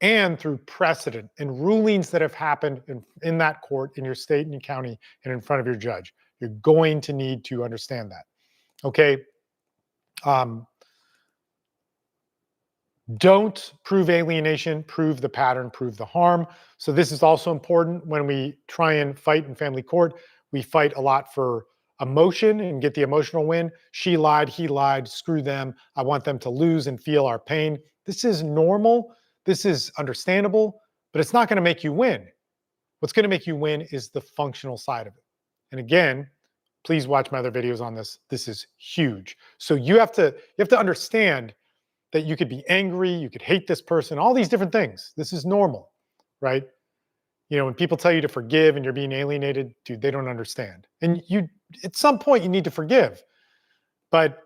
and through precedent and rulings that have happened in that court, in your state and your county, and in front of your judge. You're going to need to understand that. Okay? Don't prove alienation, prove the pattern, prove the harm. So this is also important when we try and fight in family court. We fight a lot for emotion and get the emotional win. She lied, he lied, screw them. I want them to lose and feel our pain. This is normal. This is understandable, but it's not going to make you win. What's going to make you win is the functional side of it. And again, please watch my other videos on this. This is huge. So you have to understand that you could be angry, you could hate this person, all these different things. This is normal, right? When people tell you to forgive and you're being alienated, dude, they don't understand. And at some point, you need to forgive, but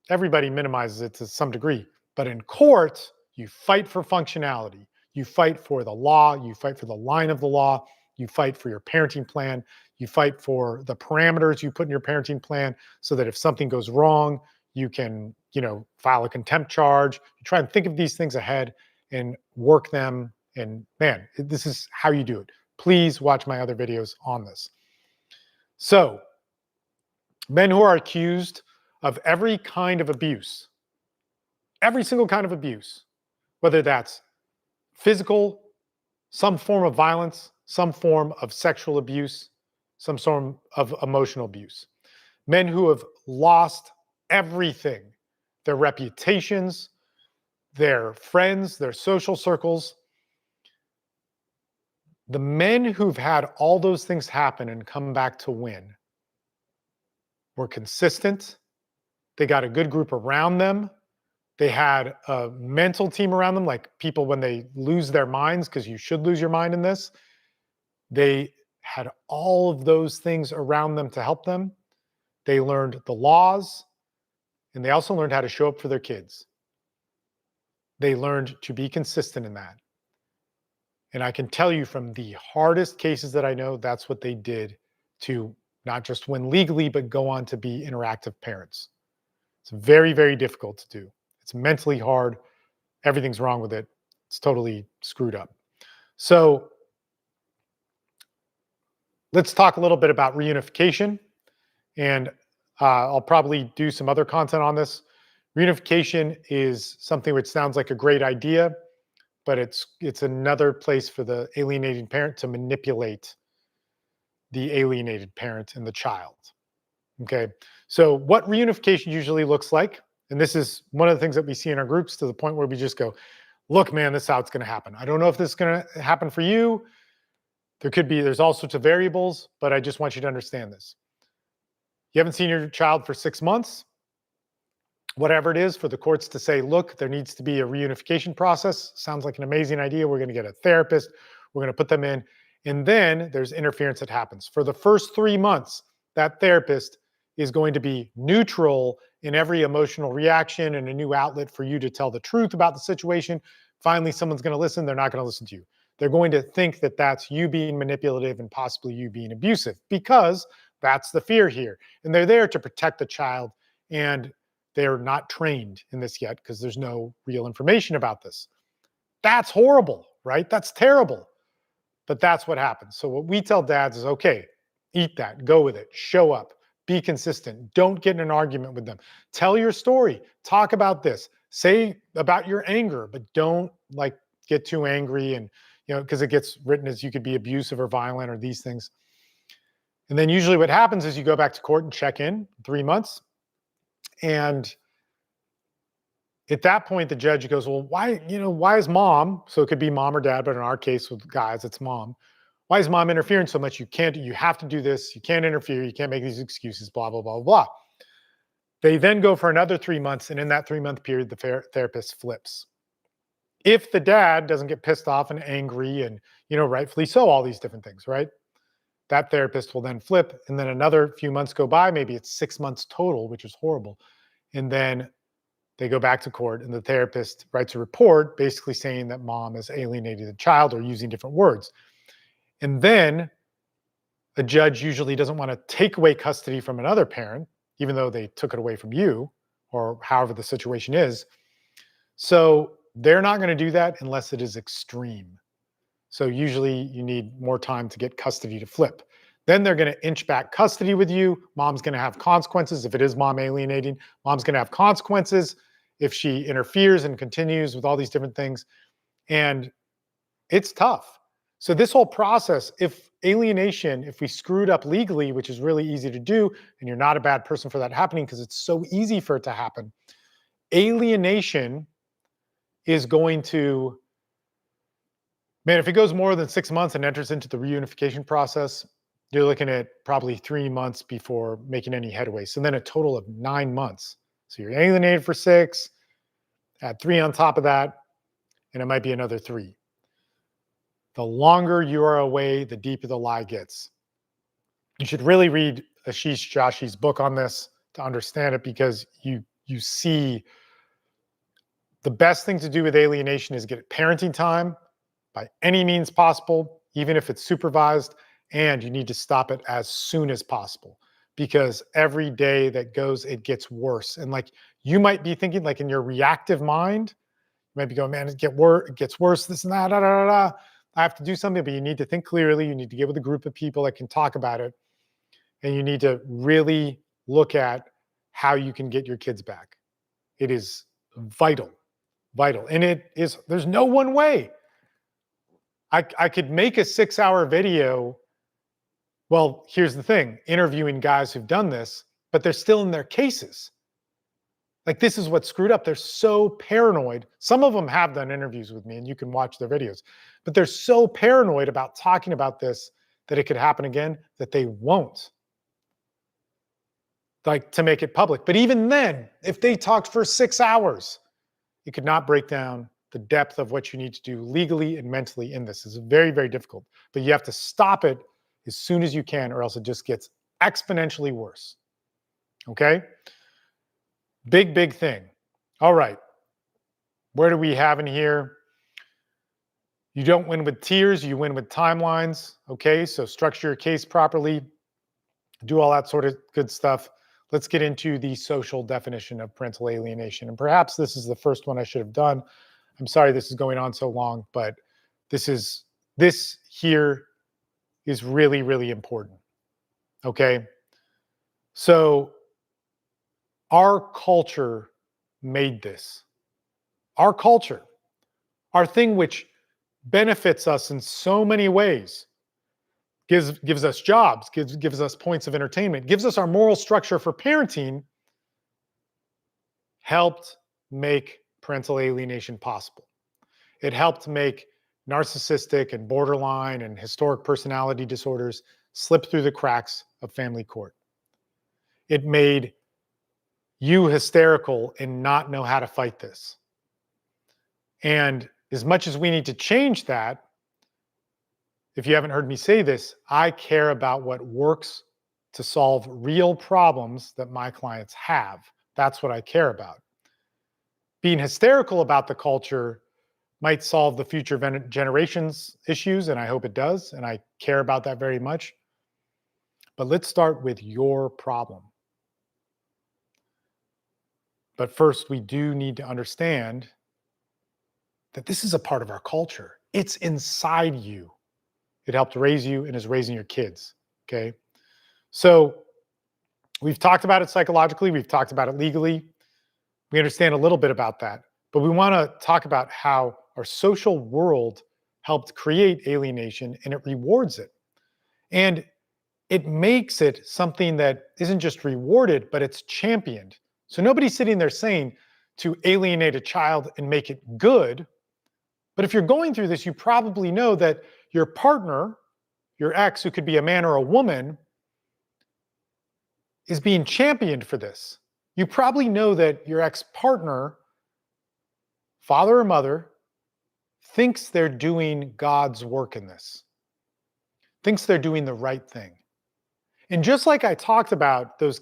everybody minimizes it to some degree. But in court, you fight for functionality. You fight for the law. You fight for the line of the law. You fight for your parenting plan. You fight for the parameters you put in your parenting plan so that if something goes wrong, you can, file a contempt charge. You try and think of these things ahead and work them. And man, this is how you do it. Please watch my other videos on this. So, men who are accused of every kind of abuse, every single kind of abuse, whether that's physical, some form of violence, some form of sexual abuse, some form of emotional abuse. Men who have lost everything, their reputations, their friends, their social circles. The men who've had all those things happen and come back to win were consistent. They got a good group around them. They had a mental team around them, like people when they lose their minds, because you should lose your mind in this. They had all of those things around them to help them. They learned the laws, and they also learned how to show up for their kids. They learned to be consistent in that. And I can tell you from the hardest cases that I know, that's what they did to not just win legally, but go on to be interactive parents. It's very, very difficult to do. It's mentally hard. Everything's wrong with it. It's totally screwed up. So let's talk a little bit about reunification. And I'll probably do some other content on this. Reunification is something which sounds like a great idea, but it's another place for the alienating parent to manipulate the alienated parent and the child. Okay, so what reunification usually looks like, and this is one of the things that we see in our groups to the point where we just go, look, man, this is how it's going to happen. I don't know if this is going to happen for you. There's all sorts of variables, but I just want you to understand this. You haven't seen your child for 6 months, whatever it is, for the courts to say, look, there needs to be a reunification process. Sounds like an amazing idea. We're going to get a therapist. We're going to put them in. And then there's interference that happens. For the first 3 months, that therapist is going to be neutral in every emotional reaction and a new outlet for you to tell the truth about the situation. Finally, someone's going to listen. They're not going to listen to you. They're going to think that that's you being manipulative and possibly you being abusive, because that's the fear here. And they're there to protect the child, and they're not trained in this yet because there's no real information about this. That's horrible, right? That's terrible. But that's what happens. So what we tell dads is, okay, eat that, go with it, show up, be consistent. Don't get in an argument with them. Tell your story. Talk about this. Say about your anger, but don't get too angry and, because it gets written as you could be abusive or violent or these things. And then usually what happens is you go back to court and check in 3 months. And at that point, the judge goes, well, why is mom, so it could be mom or dad, but in our case with guys, it's mom. Why is mom interfering so much? You have to do this. You can't interfere. You can't make these excuses, blah, blah, blah, blah. They then go for another 3 months. And in that 3-month period, the therapist flips. If the dad doesn't get pissed off and angry and, rightfully so, all these different things, right? That therapist will then flip. And then another few months go by. Maybe it's 6 months total, which is horrible. And then they go back to court and the therapist writes a report basically saying that mom has alienated the child or using different words. And then a judge usually doesn't want to take away custody from another parent, even though they took it away from you or however the situation is. So they're not going to do that unless it is extreme. So usually you need more time to get custody to flip. Then they're going to inch back custody with you. Mom's going to have consequences. If it is mom alienating, mom's going to have consequences if she interferes and continues with all these different things. And it's tough. So this whole process, if we screwed up legally, which is really easy to do, and you're not a bad person for that happening because it's so easy for it to happen, alienation is going to, man, if it goes more than 6 months and enters into the reunification process, you're looking at probably 3 months before making any headway. So then a total of 9 months. So you're alienated for 6, add 3 on top of that, and it might be another 3. The longer you are away, the deeper the lie gets. You should really read Ashish Joshi's book on this to understand it, because you see the best thing to do with alienation is get parenting time by any means possible, even if it's supervised, and you need to stop it as soon as possible, because every day that goes, it gets worse. And like, you might be thinking, like, in your reactive mind, you might be going, man, it gets worse, this and that, da, da, da, da. I have to do something, but you need to think clearly. You need to get with a group of people that can talk about it. And you need to really look at how you can get your kids back. It is vital, vital. And there's no one way. I could make a 6-hour video. Well, here's the thing, interviewing guys who've done this, but they're still in their cases. Like, this is what's screwed up. They're so paranoid. Some of them have done interviews with me, and you can watch their videos, but they're so paranoid about talking about this, that it could happen again, that they won't, like, to make it public. But even then, if they talked for 6 hours, you could not break down the depth of what you need to do legally and mentally in this. It's very, very difficult, but you have to stop it as soon as you can, or else it just gets exponentially worse. Okay? Big, big thing. All right. Where do we have in here? You don't win with tears, you win with timelines. Okay, so structure your case properly, do all that sort of good stuff. Let's get into the social definition of parental alienation. And perhaps this is the first one I should have done. I'm sorry this is going on so long, but this here is really, really important. Okay, so our culture made this. Our culture, our thing which benefits us in so many ways, gives us jobs, gives us points of entertainment, gives us our moral structure for parenting, helped make parental alienation possible. It helped make narcissistic and borderline and historic personality disorders slip through the cracks of family court. It made you hysterical and not know how to fight this. And as much as we need to change that, if you haven't heard me say this, I care about what works to solve real problems that my clients have. That's what I care about. Being hysterical about the culture might solve the future generations issues, and I hope it does, and I care about that very much. But let's start with your problem. But first, we do need to understand that this is a part of our culture. It's inside you. It helped raise you and is raising your kids, okay? So we've talked about it psychologically. We've talked about it legally. We understand a little bit about that. But we want to talk about how our social world helped create alienation, and it rewards it. And it makes it something that isn't just rewarded, but it's championed. So nobody's sitting there saying to alienate a child and make it good. But if you're going through this, you probably know that your partner, your ex, who could be a man or a woman, is being championed for this. You probably know that your ex-partner, father or mother, thinks they're doing God's work in this, thinks they're doing the right thing. And just like I talked about those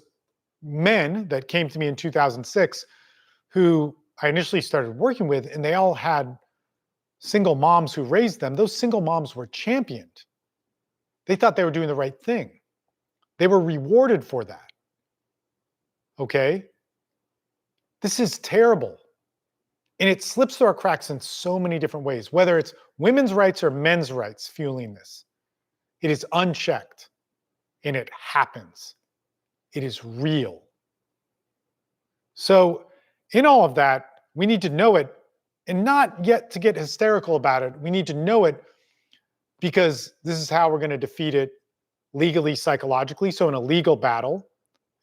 men that came to me in 2006, who I initially started working with, and they all had single moms who raised them, those single moms were championed. They thought they were doing the right thing. They were rewarded for that. Okay? This is terrible. And it slips through our cracks in so many different ways, whether it's women's rights or men's rights fueling this. It is unchecked, and it happens. It is real. So in all of that, we need to know it, and not yet to get hysterical about it. We need to know it because this is how we're going to defeat it legally, psychologically. So in a legal battle,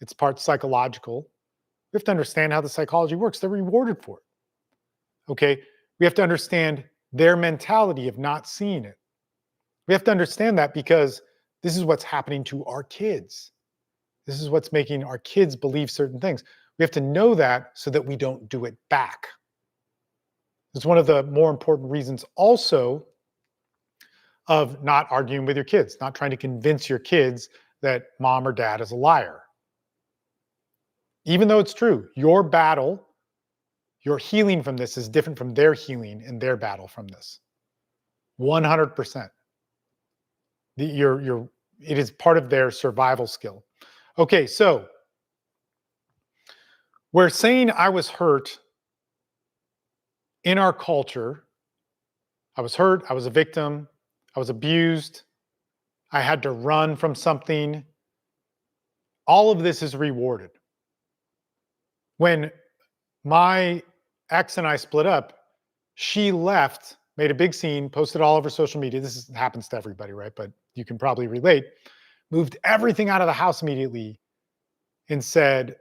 it's part psychological. We have to understand how the psychology works. They're rewarded for it. Okay? We have to understand their mentality of not seeing it. We have to understand that because this is what's happening to our kids. This is what's making our kids believe certain things. We have to know that so that we don't do it back. It's one of the more important reasons also of not arguing with your kids, not trying to convince your kids that mom or dad is a liar. Even though it's true, your battle, your healing from this is different from their healing and their battle from this. 100%. It is part of their survival skill. Okay, so we're saying I was hurt in our culture. I was hurt, I was a victim, I was abused, I had to run from something. All of this is rewarded. When my ex and I split up, she left, made a big scene, posted all over social media. Happens to everybody, right? But you can probably relate. Moved everything out of the house immediately and said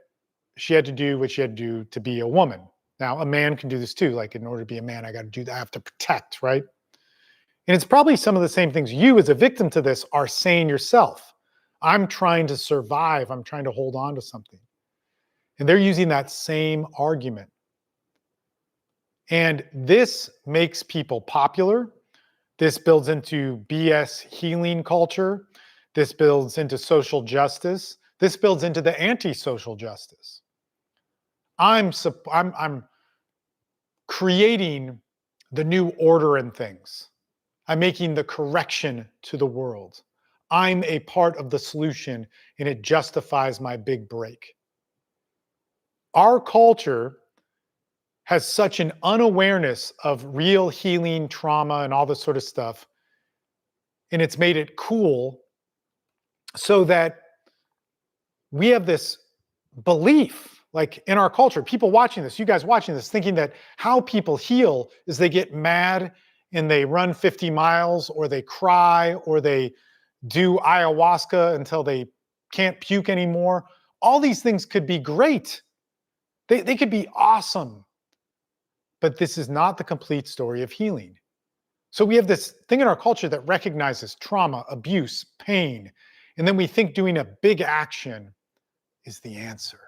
she had to do what she had to do to be a woman. Now, a man can do this too. Like, in order to be a man, I got to do that. I have to protect, right? And it's probably some of the same things you, as a victim to this, are saying yourself. I'm trying to survive. I'm trying to hold on to something. And they're using that same argument. And this makes people popular. This builds into BS healing culture. This builds into social justice. This builds into the anti-social justice. I'm creating the new order in things. I'm making the correction to the world. I'm a part of the solution, and it justifies my big break. Our culture has such an unawareness of real healing, trauma, and all this sort of stuff. And it's made it cool so that we have this belief, like in our culture, people watching this, you guys watching this, thinking that how people heal is they get mad and they run 50 miles, or they cry, or they do ayahuasca until they can't puke anymore. All these things could be great. They could be awesome. But this is not the complete story of healing. So we have this thing in our culture that recognizes trauma, abuse, pain, and then we think doing a big action is the answer.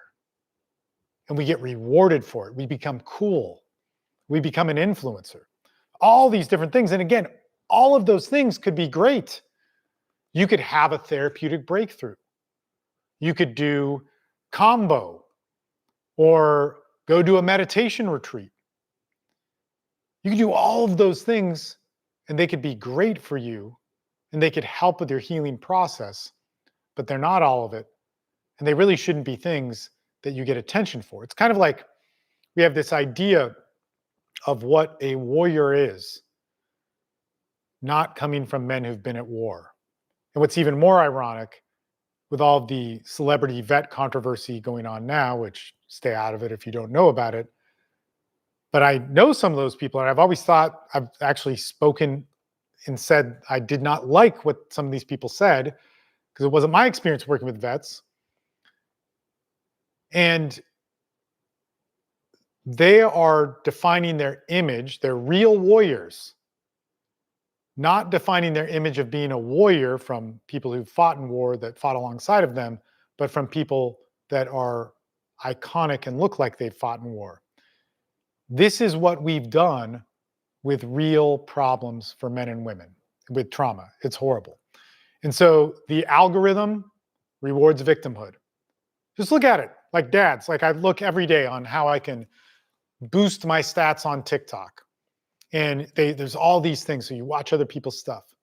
And we get rewarded for it. We become cool. We become an influencer. All these different things. And again, all of those things could be great. You could have a therapeutic breakthrough. You could do combo, or go do a meditation retreat. You can do all of those things, and they could be great for you, and they could help with your healing process, but they're not all of it. And they really shouldn't be things that you get attention for. It's kind of like we have this idea of what a warrior is, not coming from men who've been at war. And what's even more ironic, with all the celebrity vet controversy going on now, which stay out of it if you don't know about it, but I know some of those people, and I've always thought, I've actually spoken and said I did not like what some of these people said, because it wasn't my experience working with vets. And they are defining their image, they're real warriors, not defining their image of being a warrior from people who fought in war, that fought alongside of them, but from people that are iconic and look like they've fought in war. This is what we've done with real problems for men and women with trauma. It's horrible. And so the algorithm rewards victimhood. Just look at it like dads. Like, I look every day on how I can boost my stats on TikTok. And there's all these things. So you watch other people's stuff.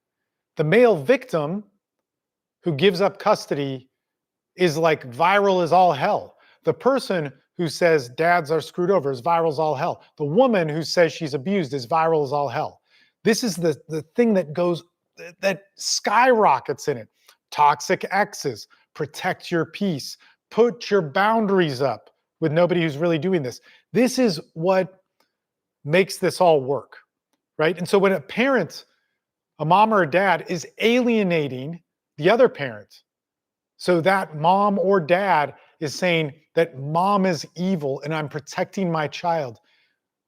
The male victim who gives up custody is like viral as all hell. The person who says dads are screwed over is viral as all hell. The woman who says she's abused is viral as all hell. This is the thing that skyrockets in it. Toxic exes, protect your peace, put your boundaries up with nobody who's really doing this. This is what makes this all work, right? And so when a parent, a mom or a dad, is alienating the other parent, so that mom or dad is saying that mom is evil and I'm protecting my child,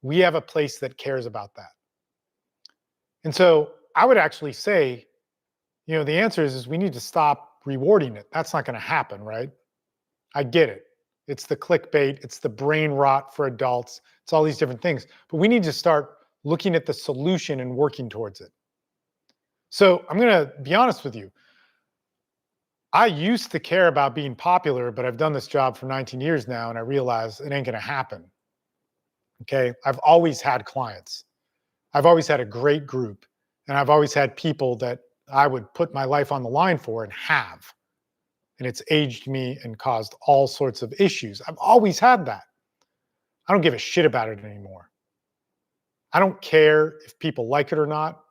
we have a place that cares about that. And so I would actually say, the answer is we need to stop rewarding it. That's not going to happen, right? I get it. It's the clickbait. It's the brain rot for adults. It's all these different things. But we need to start looking at the solution and working towards it. So I'm going to be honest with you. I used to care about being popular, but I've done this job for 19 years now, and I realize it ain't going to happen. Okay. I've always had clients. I've always had a great group, and I've always had people that I would put my life on the line for and have. And it's aged me and caused all sorts of issues. I've always had that. I don't give a shit about it anymore. I don't care if people like it or not.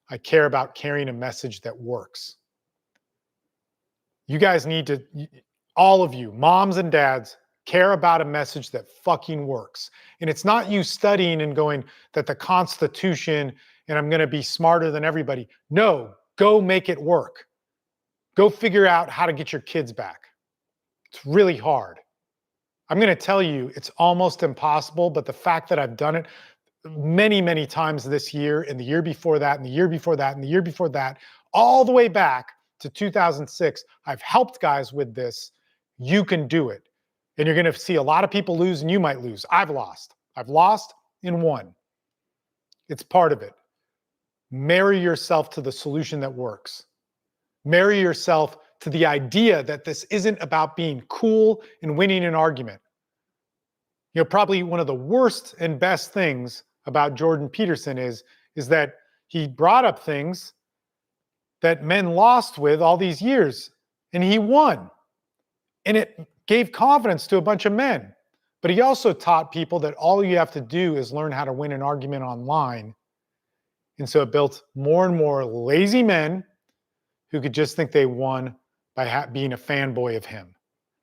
I care about carrying a message that works. You guys need to, all of you, moms and dads, care about a message that fucking works. And it's not you studying and going that the Constitution and I'm going to be smarter than everybody. No, go make it work. Go figure out how to get your kids back. It's really hard. I'm going to tell you, it's almost impossible, but the fact that I've done it many, many times this year, and the year before that, and the year before that, and the year before that, all the way back to 2006, I've helped guys with this. You can do it. And you're going to see a lot of people lose, and you might lose. I've lost. I've lost and won. It's part of it. Marry yourself to the solution that works. Marry yourself to the idea that this isn't about being cool and winning an argument. You know, probably one of the worst and best things about Jordan Peterson is that he brought up things that men lost with all these years, and he won. And it gave confidence to a bunch of men. But he also taught people that all you have to do is learn how to win an argument online. And so it built more and more lazy men who could just think they won by being a fanboy of him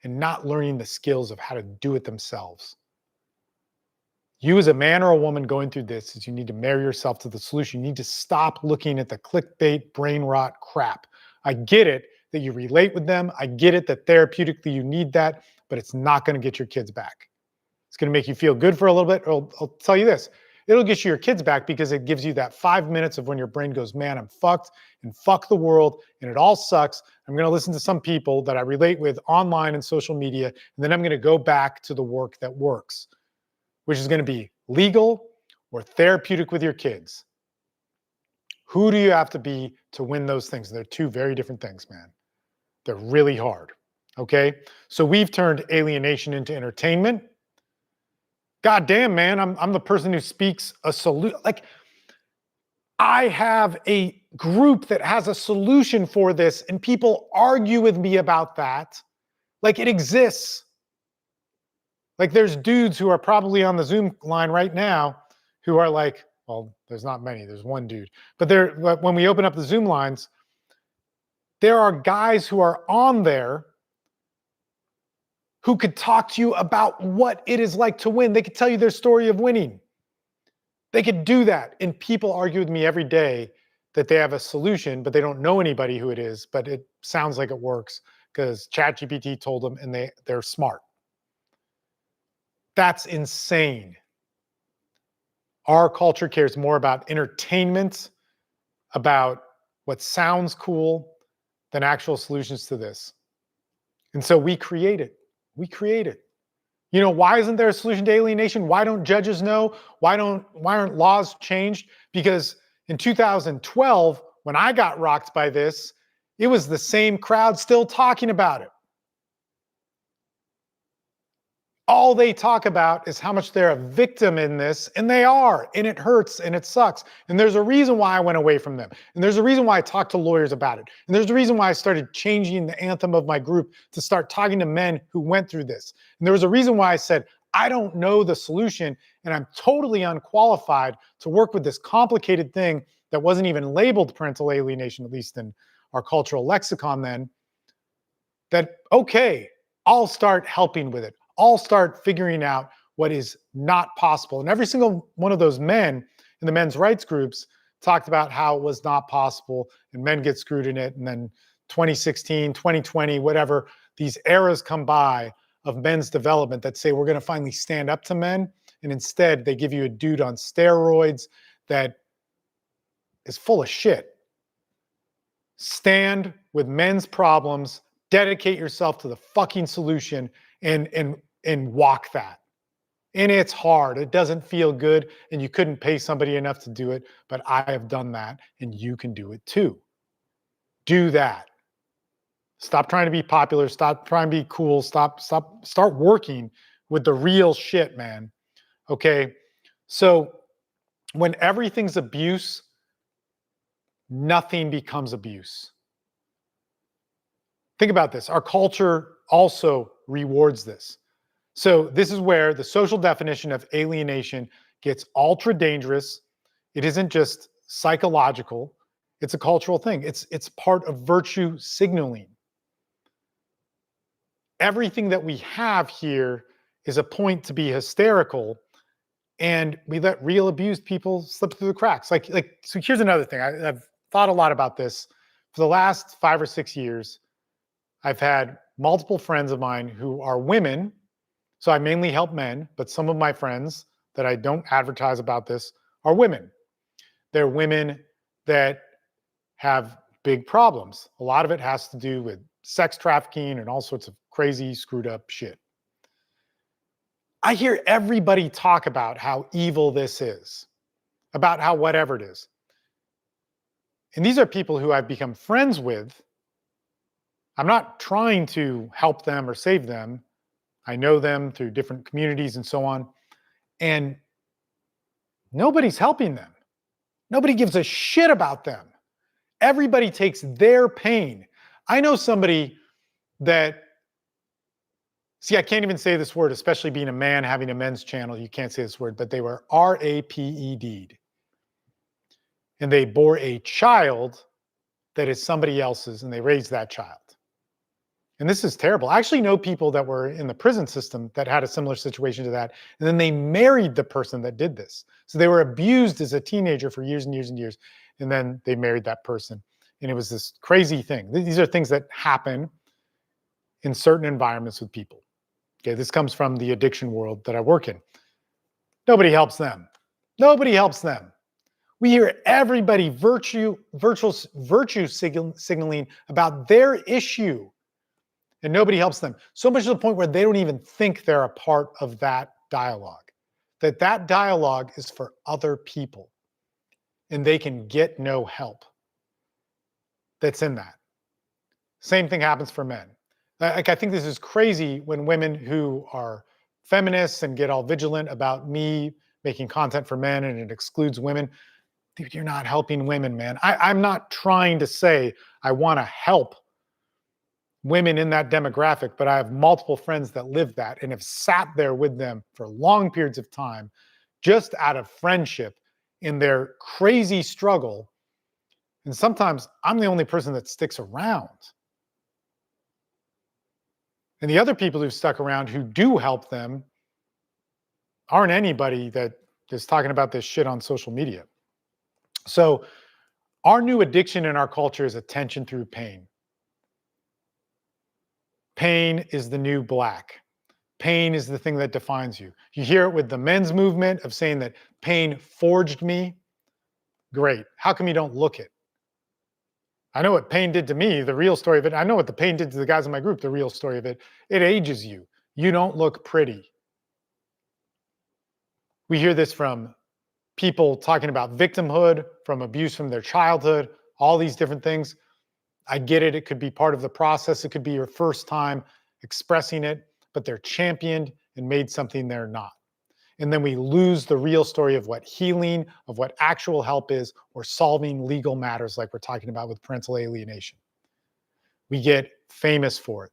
and not learning the skills of how to do it themselves. You as a man or a woman going through this is you need to marry yourself to the solution. You need to stop looking at the clickbait, brain rot crap. I get it that you relate with them. I get it that therapeutically you need that, but it's not going to get your kids back. It's going to make you feel good for a little bit. I'll tell you this. It'll get you your kids back because it gives you that 5 minutes of when your brain goes, man, I'm fucked and fuck the world and it all sucks. I'm going to listen to some people that I relate with online and social media, and then I'm going to go back to the work that works, which is going to be legal or therapeutic with your kids. Who do you have to be to win those things? They're two very different things, man. They're really hard. Okay. So we've turned alienation into entertainment. God damn, man. I'm the person who speaks a solution. Like, I have a group that has a solution for this, and people argue with me about that. Like, it exists. Like, there's dudes who are probably on the Zoom line right now who are like, well, there's not many. There's one dude. But when we open up the Zoom lines, there are guys who are on there who could talk to you about what it is like to win. They could tell you their story of winning. They could do that. And people argue with me every day that they have a solution, but they don't know anybody who it is. But it sounds like it works because ChatGPT told them and they're smart. That's insane. Our culture cares more about entertainment, about what sounds cool, than actual solutions to this. And so we create it. We create it. You know, why isn't there a solution to alienation? Why don't judges know? Why aren't laws changed? Because in 2012, when I got rocked by this, it was the same crowd still talking about it. All they talk about is how much they're a victim in this, and they are, and it hurts, and it sucks. And there's a reason why I went away from them. And there's a reason why I talked to lawyers about it. And there's a reason why I started changing the anthem of my group to start talking to men who went through this. And there was a reason why I said, I don't know the solution, and I'm totally unqualified to work with this complicated thing that wasn't even labeled parental alienation, at least in our cultural lexicon then, that, okay, I'll start helping with it. I'll start figuring out what is not possible. And every single one of those men in the men's rights groups talked about how it was not possible and men get screwed in it. And then 2016, 2020, whatever, these eras come by of men's development that say we're going to finally stand up to men. And instead, they give you a dude on steroids that is full of shit. Stand with men's problems, dedicate yourself to the fucking solution, and walk that. And it's hard. It doesn't feel good, and you couldn't pay somebody enough to do it, but I have done that, and you can do it too. Do that. Stop trying to be popular. Stop trying to be cool. Start working with the real shit, man. Okay. So when everything's abuse, nothing becomes abuse. Think about this. Our culture also rewards this. So this is where the social definition of alienation gets ultra dangerous. It isn't just psychological. It's a cultural thing. It's part of virtue signaling. Everything that we have here is a point to be hysterical, and we let real abused people slip through the cracks. So here's another thing. I've thought a lot about this. For the last 5 or 6 years, I've had multiple friends of mine who are women. So I mainly help men, but some of my friends that I don't advertise about this are women. They're women that have big problems. A lot of it has to do with sex trafficking and all sorts of crazy, screwed up shit. I hear everybody talk about how evil this is, about how whatever it is. And these are people who I've become friends with. I'm not trying to help them or save them. I know them through different communities and so on. And nobody's helping them. Nobody gives a shit about them. Everybody takes their pain. I know somebody that, see, I can't even say this word, especially being a man, having a men's channel. You can't say this word, but they were raped. And they bore a child that is somebody else's, and they raised that child. And this is terrible. I actually know people that were in the prison system that had a similar situation to that. And then they married the person that did this. So they were abused as a teenager for years and years and years. And then they married that person. And it was this crazy thing. These are things that happen in certain environments with people. Okay, this comes from the addiction world that I work in. Nobody helps them. Nobody helps them. We hear everybody virtue signaling about their issue. And nobody helps them. So much to the point where they don't even think they're a part of that dialogue. That dialogue is for other people. And they can get no help that's in that. Same thing happens for men. I think this is crazy when women who are feminists and get all vigilant about me making content for men and it excludes women. Dude, you're not helping women, man. I'm not trying to say I want to help women in that demographic, but I have multiple friends that live that and have sat there with them for long periods of time, just out of friendship in their crazy struggle. And sometimes I'm the only person that sticks around. And the other people who've stuck around who do help them aren't anybody that is talking about this shit on social media. So our new addiction in our culture is attention through pain. Pain is the new black. Pain is the thing that defines you. You hear it with the men's movement of saying that pain forged me. Great. How come you don't look it? I know what pain did to me, the real story of it. I know what the pain did to the guys in my group, the real story of it. It ages you. You don't look pretty. We hear this from people talking about victimhood, from abuse from their childhood, all these different things. I get it. It could be part of the process. It could be your first time expressing it, but they're championed and made something they're not. And then we lose the real story of what healing, of what actual help is, or solving legal matters like we're talking about with parental alienation. We get famous for it.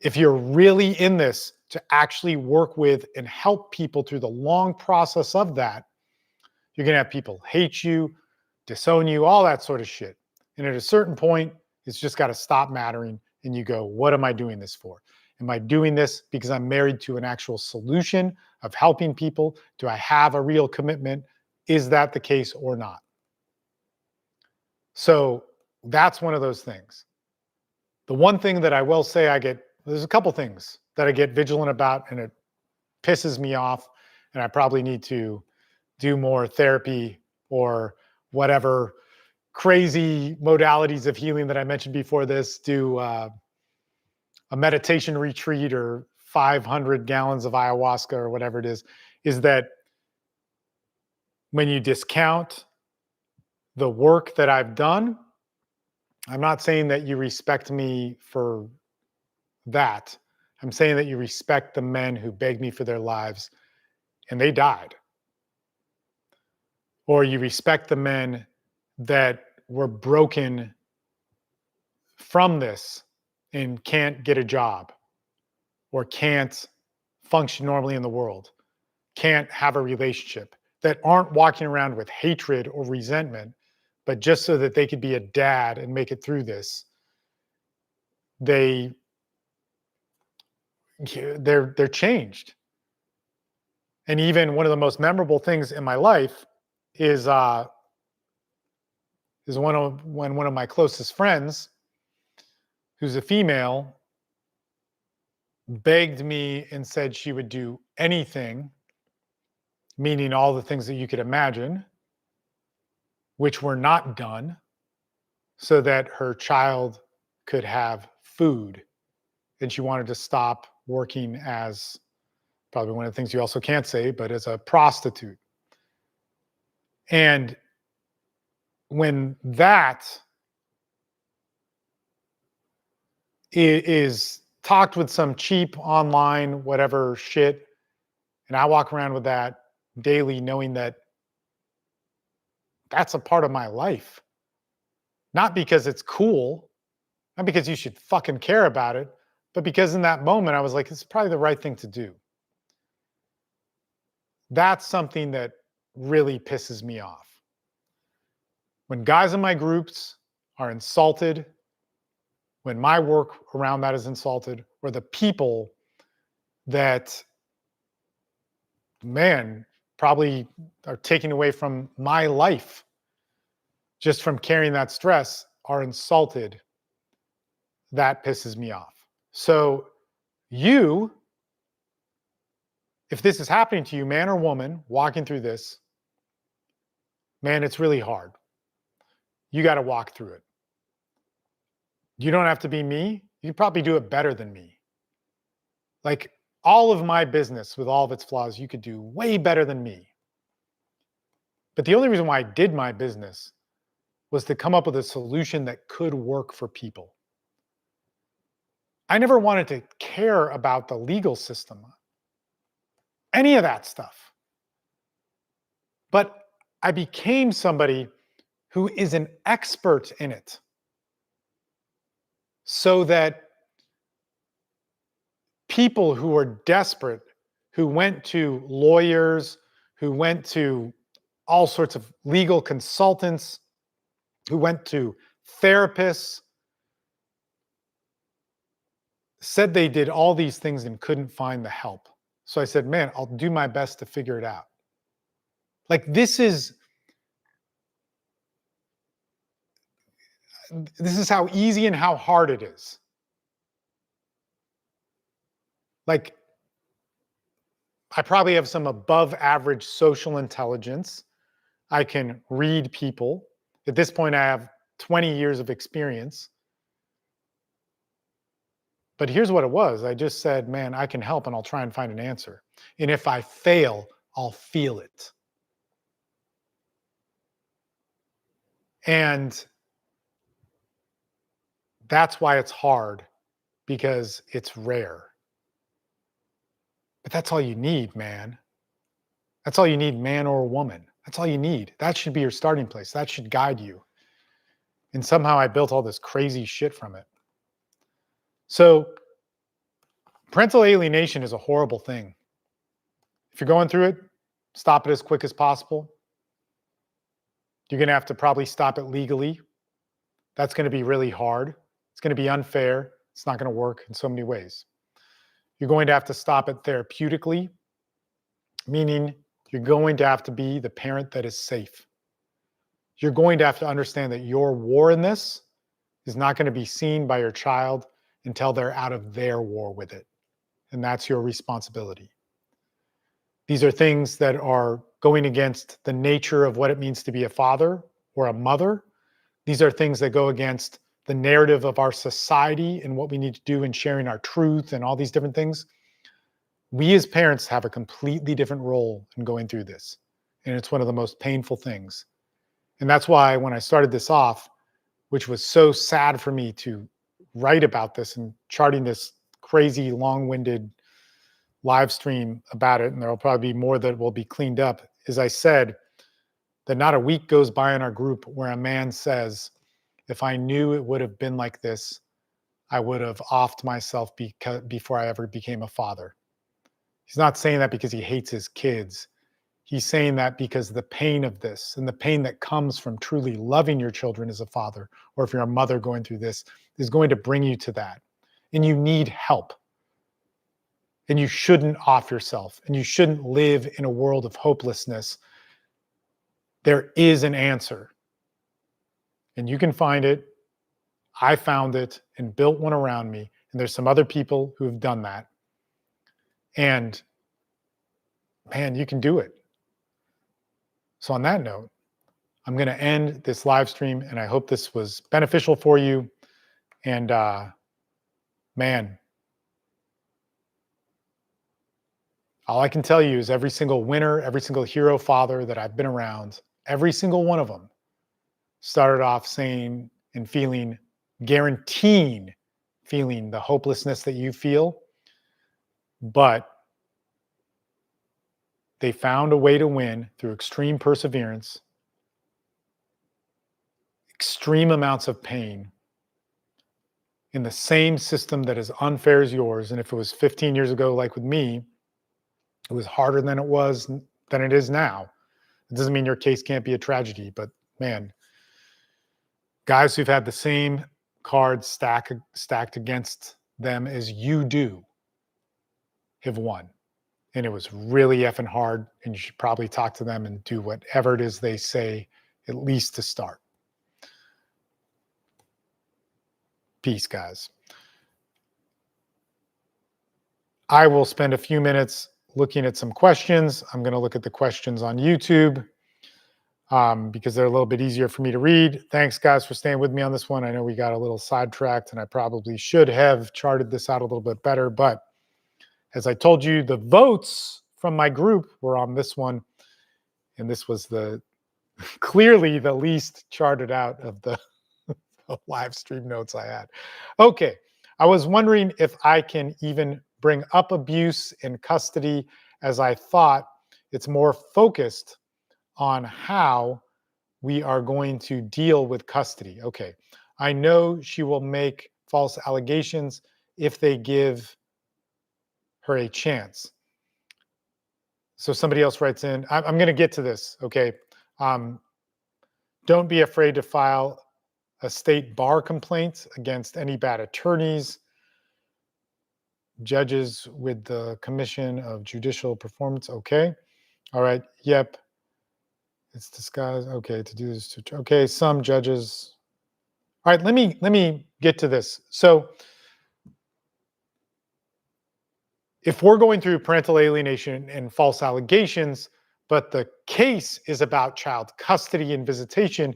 If you're really in this to actually work with and help people through the long process of that, you're going to have people hate you, disown you, all that sort of shit. And at a certain point, it's just got to stop mattering. And you go, what am I doing this for? Am I doing this because I'm married to an actual solution of helping people? Do I have a real commitment? Is that the case or not? So that's one of those things. The one thing that I will say there's a couple things that I get vigilant about and it pisses me off. And I probably need to do more therapy or whatever crazy modalities of healing that I mentioned before this, do a meditation retreat or 500 gallons of ayahuasca or whatever it is that when you discount the work that I've done I'm not saying that you respect me for that. I'm saying that you respect the men who begged me for their lives and they died. Or you respect the men that were broken from this and can't get a job or can't function normally in the world, can't have a relationship, that aren't walking around with hatred or resentment, but just so that they could be a dad and make it through this, they they're changed. And even one of the most memorable things in my life is when one of my closest friends, who's a female, begged me and said she would do anything, meaning all the things that you could imagine, which were not done, so that her child could have food. And she wanted to stop working as, probably one of the things you also can't say, but as a prostitute. And when that is talked with some cheap online, whatever shit, and I walk around with that daily, knowing that that's a part of my life, not because it's cool, not because you should fucking care about it, but because in that moment I was like, it's probably the right thing to do. That's something that really pisses me off. When guys in my groups are insulted, when my work around that is insulted, or the people that, man, probably are taking away from my life just from carrying that stress are insulted, that pisses me off. So you, if this is happening to you, man or woman, walking through this, man, it's really hard. You got to walk through it. You don't have to be me. You probably do it better than me. Like all of my business with all of its flaws, you could do way better than me. But the only reason why I did my business was to come up with a solution that could work for people. I never wanted to care about the legal system, any of that stuff. But I became somebody who is an expert in it so that people who are desperate, who went to lawyers, who went to all sorts of legal consultants, who went to therapists, said they did all these things and couldn't find the help. So I said, man, I'll do my best to figure it out. Like this is how easy and how hard it is. Like I probably have some above average social intelligence. I can read people. At this point, I have 20 years of experience. But here's what it was. I just said, man, I can help and I'll try and find an answer. And if I fail, I'll feel it. And that's why it's hard, because it's rare. But that's all you need, man. That's all you need, man or woman. That's all you need. That should be your starting place. That should guide you. And somehow I built all this crazy shit from it. So parental alienation is a horrible thing. If you're going through it, stop it as quick as possible. You're going to have to probably stop it legally. That's going to be really hard. It's going to be unfair. It's not going to work in so many ways. You're going to have to stop it therapeutically, meaning you're going to have to be the parent that is safe. You're going to have to understand that your war in this is not going to be seen by your child until they're out of their war with it. And that's your responsibility. These are things that are going against the nature of what it means to be a father or a mother. These are things that go against the narrative of our society and what we need to do in sharing our truth and all these different things. We as parents have a completely different role in going through this. And it's one of the most painful things. And that's why when I started this off which was so sad for me to write about this and charting this crazy, long-winded live stream about it, and there will probably be more that will be cleaned up, is I said that not a week goes by in our group where a man says, if I knew it would have been like this, I would have offed myself before I ever became a father. He's not saying that because he hates his kids. He's saying that because the pain of this and the pain that comes from truly loving your children as a father, or if you're a mother going through this, is going to bring you to that. And you need help. And you shouldn't off yourself. And you shouldn't live in a world of hopelessness. There is an answer. And you can find it. I found it and built one around me. And there's some other people who have done that. And man, you can do it. So on that note, I'm going to end this live stream, and I hope this was beneficial for you. And man, all I can tell you is every single winner, every single hero father that I've been around, every single one of them started off saying and feeling, guaranteeing feeling the hopelessness that you feel, but they found a way to win through extreme perseverance, extreme amounts of pain, in the same system that is unfair as yours. And if it was 15 years ago, like with me, it was harder than it is now. It doesn't mean your case can't be a tragedy, but man, guys who've had the same cards stacked against them as you do have won. And it was really effing hard, and you should probably talk to them and do whatever it is they say, at least to start. Peace, guys. I will spend a few minutes looking at some questions. I'm going to look at the questions on YouTube because they're a little bit easier for me to read. Thanks, guys, for staying with me on this one. I know we got a little sidetracked, and I probably should have charted this out a little bit better, but as I told you, the votes from my group were on this one, and this was clearly the least charted out of the live stream notes I had. Okay, I was wondering if I can even bring up abuse in custody, as I thought it's more focused on how we are going to deal with custody. Okay, I know she will make false allegations if they give her a chance. So somebody else writes in, I'm going to get to this, okay? Don't be afraid to file a state bar complaint against any bad attorneys, judges with the Commission of Judicial Performance, okay? All right, yep. It's disguised, okay, to do this, okay, some judges. All right, let me get to this. So if we're going through parental alienation and false allegations, but the case is about child custody and visitation,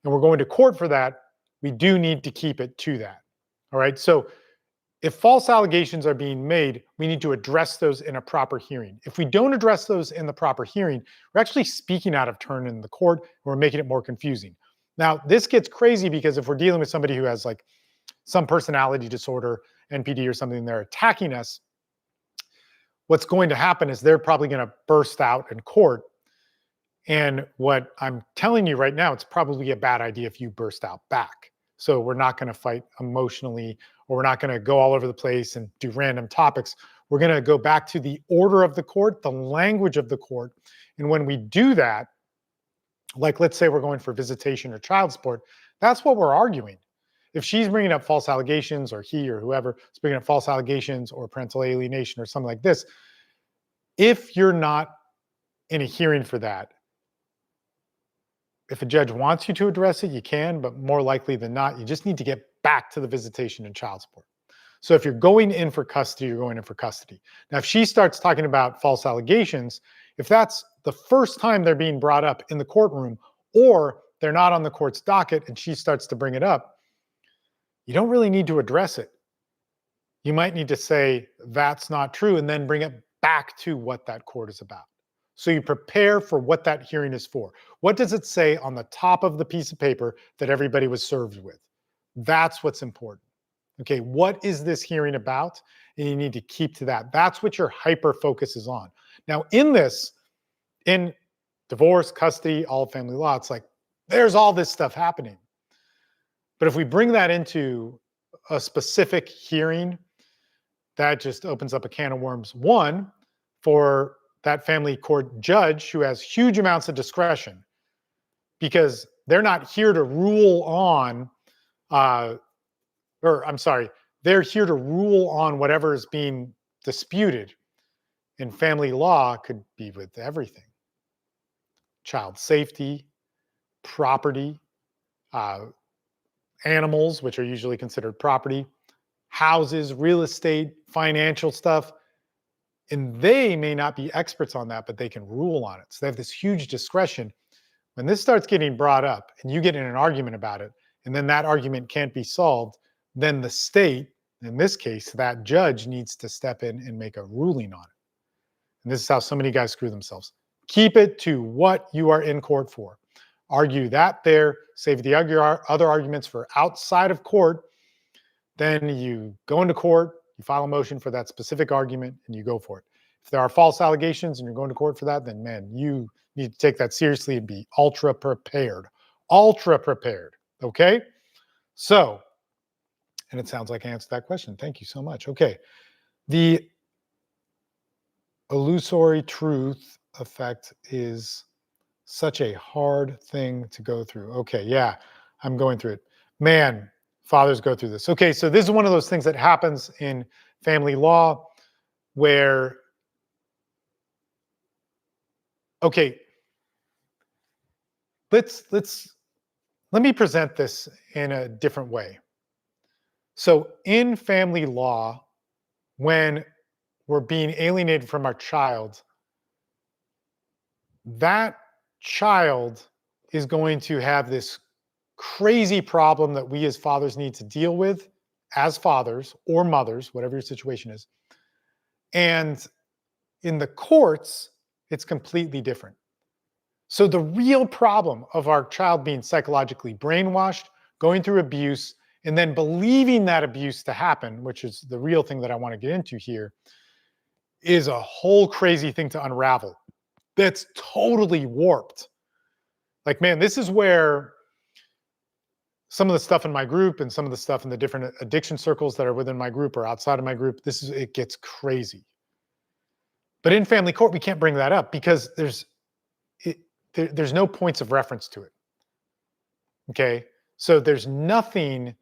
and we're going to court for that, we do need to keep it to that. All right. So if false allegations are being made, we need to address those in a proper hearing. If we don't address those in the proper hearing, we're actually speaking out of turn in the court, and we're making it more confusing. Now, this gets crazy because if we're dealing with somebody who has like some personality disorder, NPD or something, they're attacking us, what's going to happen is they're probably going to burst out in court. And what I'm telling you right now, it's probably a bad idea if you burst out back. So we're not going to fight emotionally, or we're not going to go all over the place and do random topics. We're going to go back to the order of the court, the language of the court. And when we do that, like let's say we're going for visitation or child support, that's what we're arguing. If she's bringing up false allegations, or he or whoever is bringing up false allegations or parental alienation or something like this, if you're not in a hearing for that, if a judge wants you to address it, you can, but more likely than not, you just need to get back to the visitation and child support. So if you're going in for custody, you're going in for custody. Now, if she starts talking about false allegations, if that's the first time they're being brought up in the courtroom, or they're not on the court's docket and she starts to bring it up, you don't really need to address it. You might need to say, that's not true, and then bring it back to what that court is about. So you prepare for what that hearing is for. What does it say on the top of the piece of paper that everybody was served with? That's what's important. Okay, what is this hearing about? And you need to keep to that. That's what your hyper focus is on. Now, in divorce, custody, all family law, it's like there's all this stuff happening. But if we bring that into a specific hearing, that just opens up a can of worms. One, for that family court judge who has huge amounts of discretion because they're not here to rule on, or I'm sorry, they're here to rule on whatever is being disputed. And family law could be with everything: child safety, property, uh, animals, which are usually considered property, houses, real estate, financial stuff. And they may not be experts on that, but they can rule on it. So they have this huge discretion. When this starts getting brought up and you get in an argument about it, and then that argument can't be solved, then the state, in this case, that judge needs to step in and make a ruling on it. And this is how so many guys screw themselves. Keep it to what you are in court for. Argue that there, save the other arguments for outside of court. Then you go into court, you file a motion for that specific argument, and you go for it. If there are false allegations and you're going to court for that, then man, you need to take that seriously and be ultra prepared. Ultra prepared. Okay? So, and it sounds like I answered that question. Thank you so much. Okay. The illusory truth effect is such a hard thing to go through. Okay, yeah, I'm going through it. Man, fathers go through this. Okay, so this is one of those things that happens in family law where, okay, let me present this in a different way. So in family law, when we're being alienated from our child, that child is going to have this crazy problem that we as fathers need to deal with as fathers or mothers, whatever your situation is. And in the courts, it's completely different. So the real problem of our child being psychologically brainwashed, going through abuse, and then believing that abuse to happen, which is the real thing that I want to get into here, is a whole crazy thing to unravel. That's totally warped. Like, man, this is where some of the stuff in my group and some of the stuff in the different addiction circles that are within my group or outside of my group, it gets crazy. But in family court, we can't bring that up because there's no points of reference to it. Okay, so there's nothing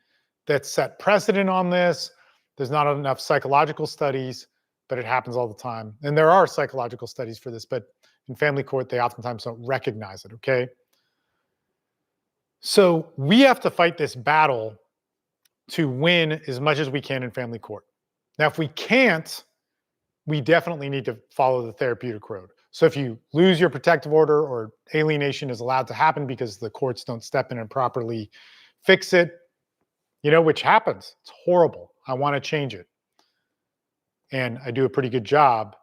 that set precedent on this. There's not enough psychological studies, but it happens all the time. And there are psychological studies for this, but in family court, they oftentimes don't recognize it, okay? So we have to fight this battle to win as much as we can in family court. Now, if we can't, we definitely need to follow the therapeutic road. So if you lose your protective order or alienation is allowed to happen because the courts don't step in and properly fix it, which happens. It's horrible. I want to change it. And I do a pretty good job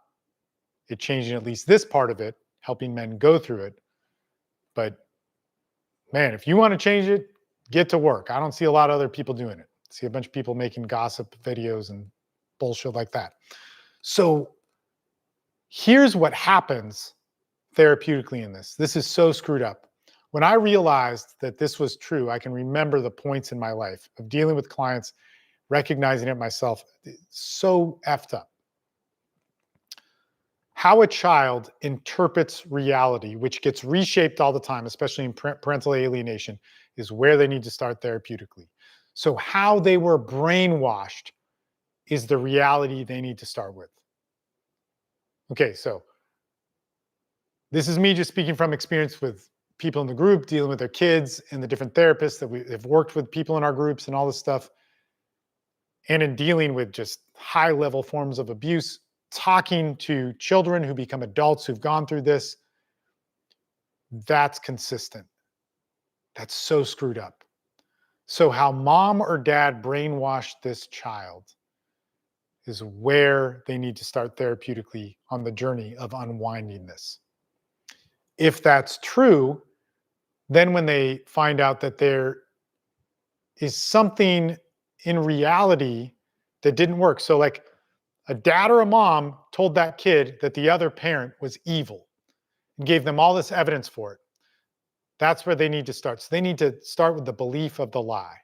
at changing at least this part of it, helping men go through it. But man, if you want to change it, get to work. I don't see a lot of other people doing it. I see a bunch of people making gossip videos and bullshit like that. So here's what happens therapeutically in this. This is so screwed up. When I realized that this was true, I can remember the points in my life of dealing with clients, recognizing it myself. It's so effed up. How a child interprets reality, which gets reshaped all the time, especially in parental alienation, is where they need to start therapeutically. So how they were brainwashed is the reality they need to start with. Okay, so this is me just speaking from experience with people in the group, dealing with their kids and the different therapists that we have worked with people in our groups and all this stuff. And in dealing with just high level forms of abuse, talking to children who become adults who've gone through this, that's consistent. That's so screwed up. So how mom or dad brainwashed this child is where they need to start therapeutically on the journey of unwinding this. If that's true, then when they find out that there is something in reality that didn't work. So, like a dad or a mom told that kid that the other parent was evil and gave them all this evidence for it. That's where they need to start. So, they need to start with the belief of the lie.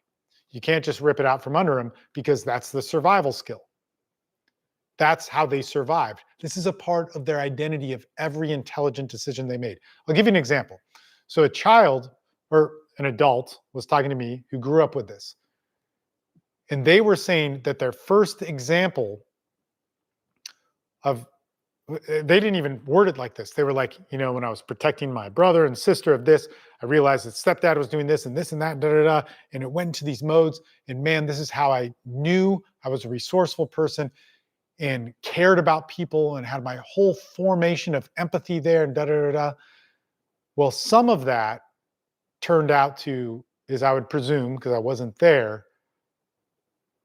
You can't just rip it out from under them because that's the survival skill. That's how they survived. This is a part of their identity of every intelligent decision they made. I'll give you an example. So, a child or an adult was talking to me who grew up with this. And they were saying that their first example of, they didn't even word it like this. They were like, when I was protecting my brother and sister of this, I realized that stepdad was doing this and this and that, da, da, da, and it went into these modes. And man, this is how I knew I was a resourceful person and cared about people and had my whole formation of empathy there and da, da, da, da. Well, some of that turned out to, as I would presume, because I wasn't there,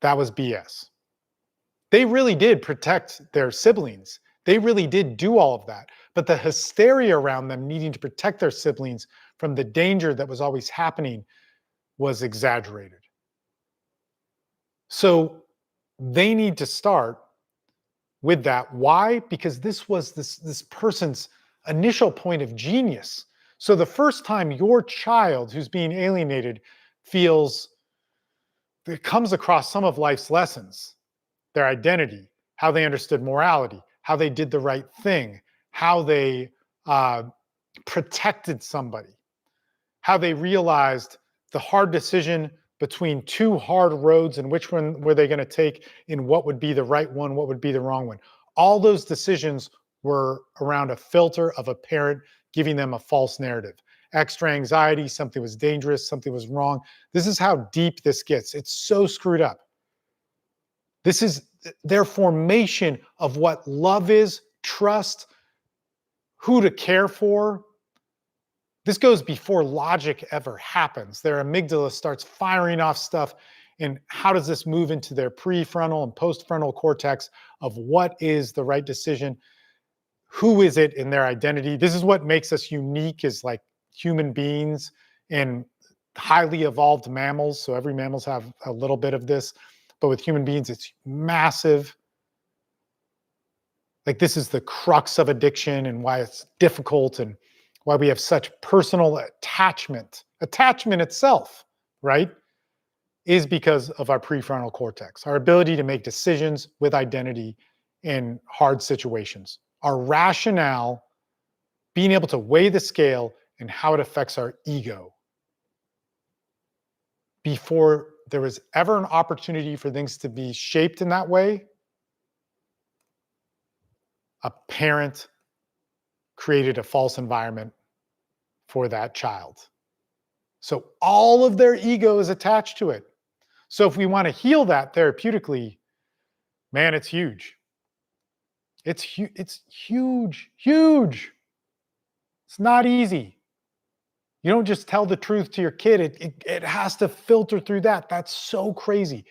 that was BS. They really did protect their siblings. They really did do all of that. But the hysteria around them needing to protect their siblings from the danger that was always happening was exaggerated. So they need to start with that. Why? Because this was this person's initial point of genius. So the first time your child who's being alienated feels, it comes across some of life's lessons, their identity, how they understood morality, how they did the right thing, how they protected somebody, how they realized the hard decision between two hard roads and which one were they going to take and what would be the right one, what would be the wrong one. All those decisions were around a filter of a parent giving them a false narrative. Extra anxiety, something was dangerous, something was wrong. This is how deep this gets. It's so screwed up. This is their formation of what love is, trust, who to care for. This goes before logic ever happens. Their amygdala starts firing off stuff. And how does this move into their prefrontal and postfrontal cortex of what is the right decision? Who is it in their identity? This is what makes us unique as like human beings and highly evolved mammals. So every mammals have a little bit of this, but with human beings, it's massive. Like this is the crux of addiction and why it's difficult and why we have such personal attachment. Attachment itself, right, is because of our prefrontal cortex, our ability to make decisions with identity in hard situations, our rationale, being able to weigh the scale and how it affects our ego. Before there was ever an opportunity for things to be shaped in that way, a parent created a false environment for that child. So all of their ego is attached to it. So if we want to heal that therapeutically, man, it's huge. It's huge, huge. It's not easy. You don't just tell the truth to your kid. It has to filter through that. That's so crazy.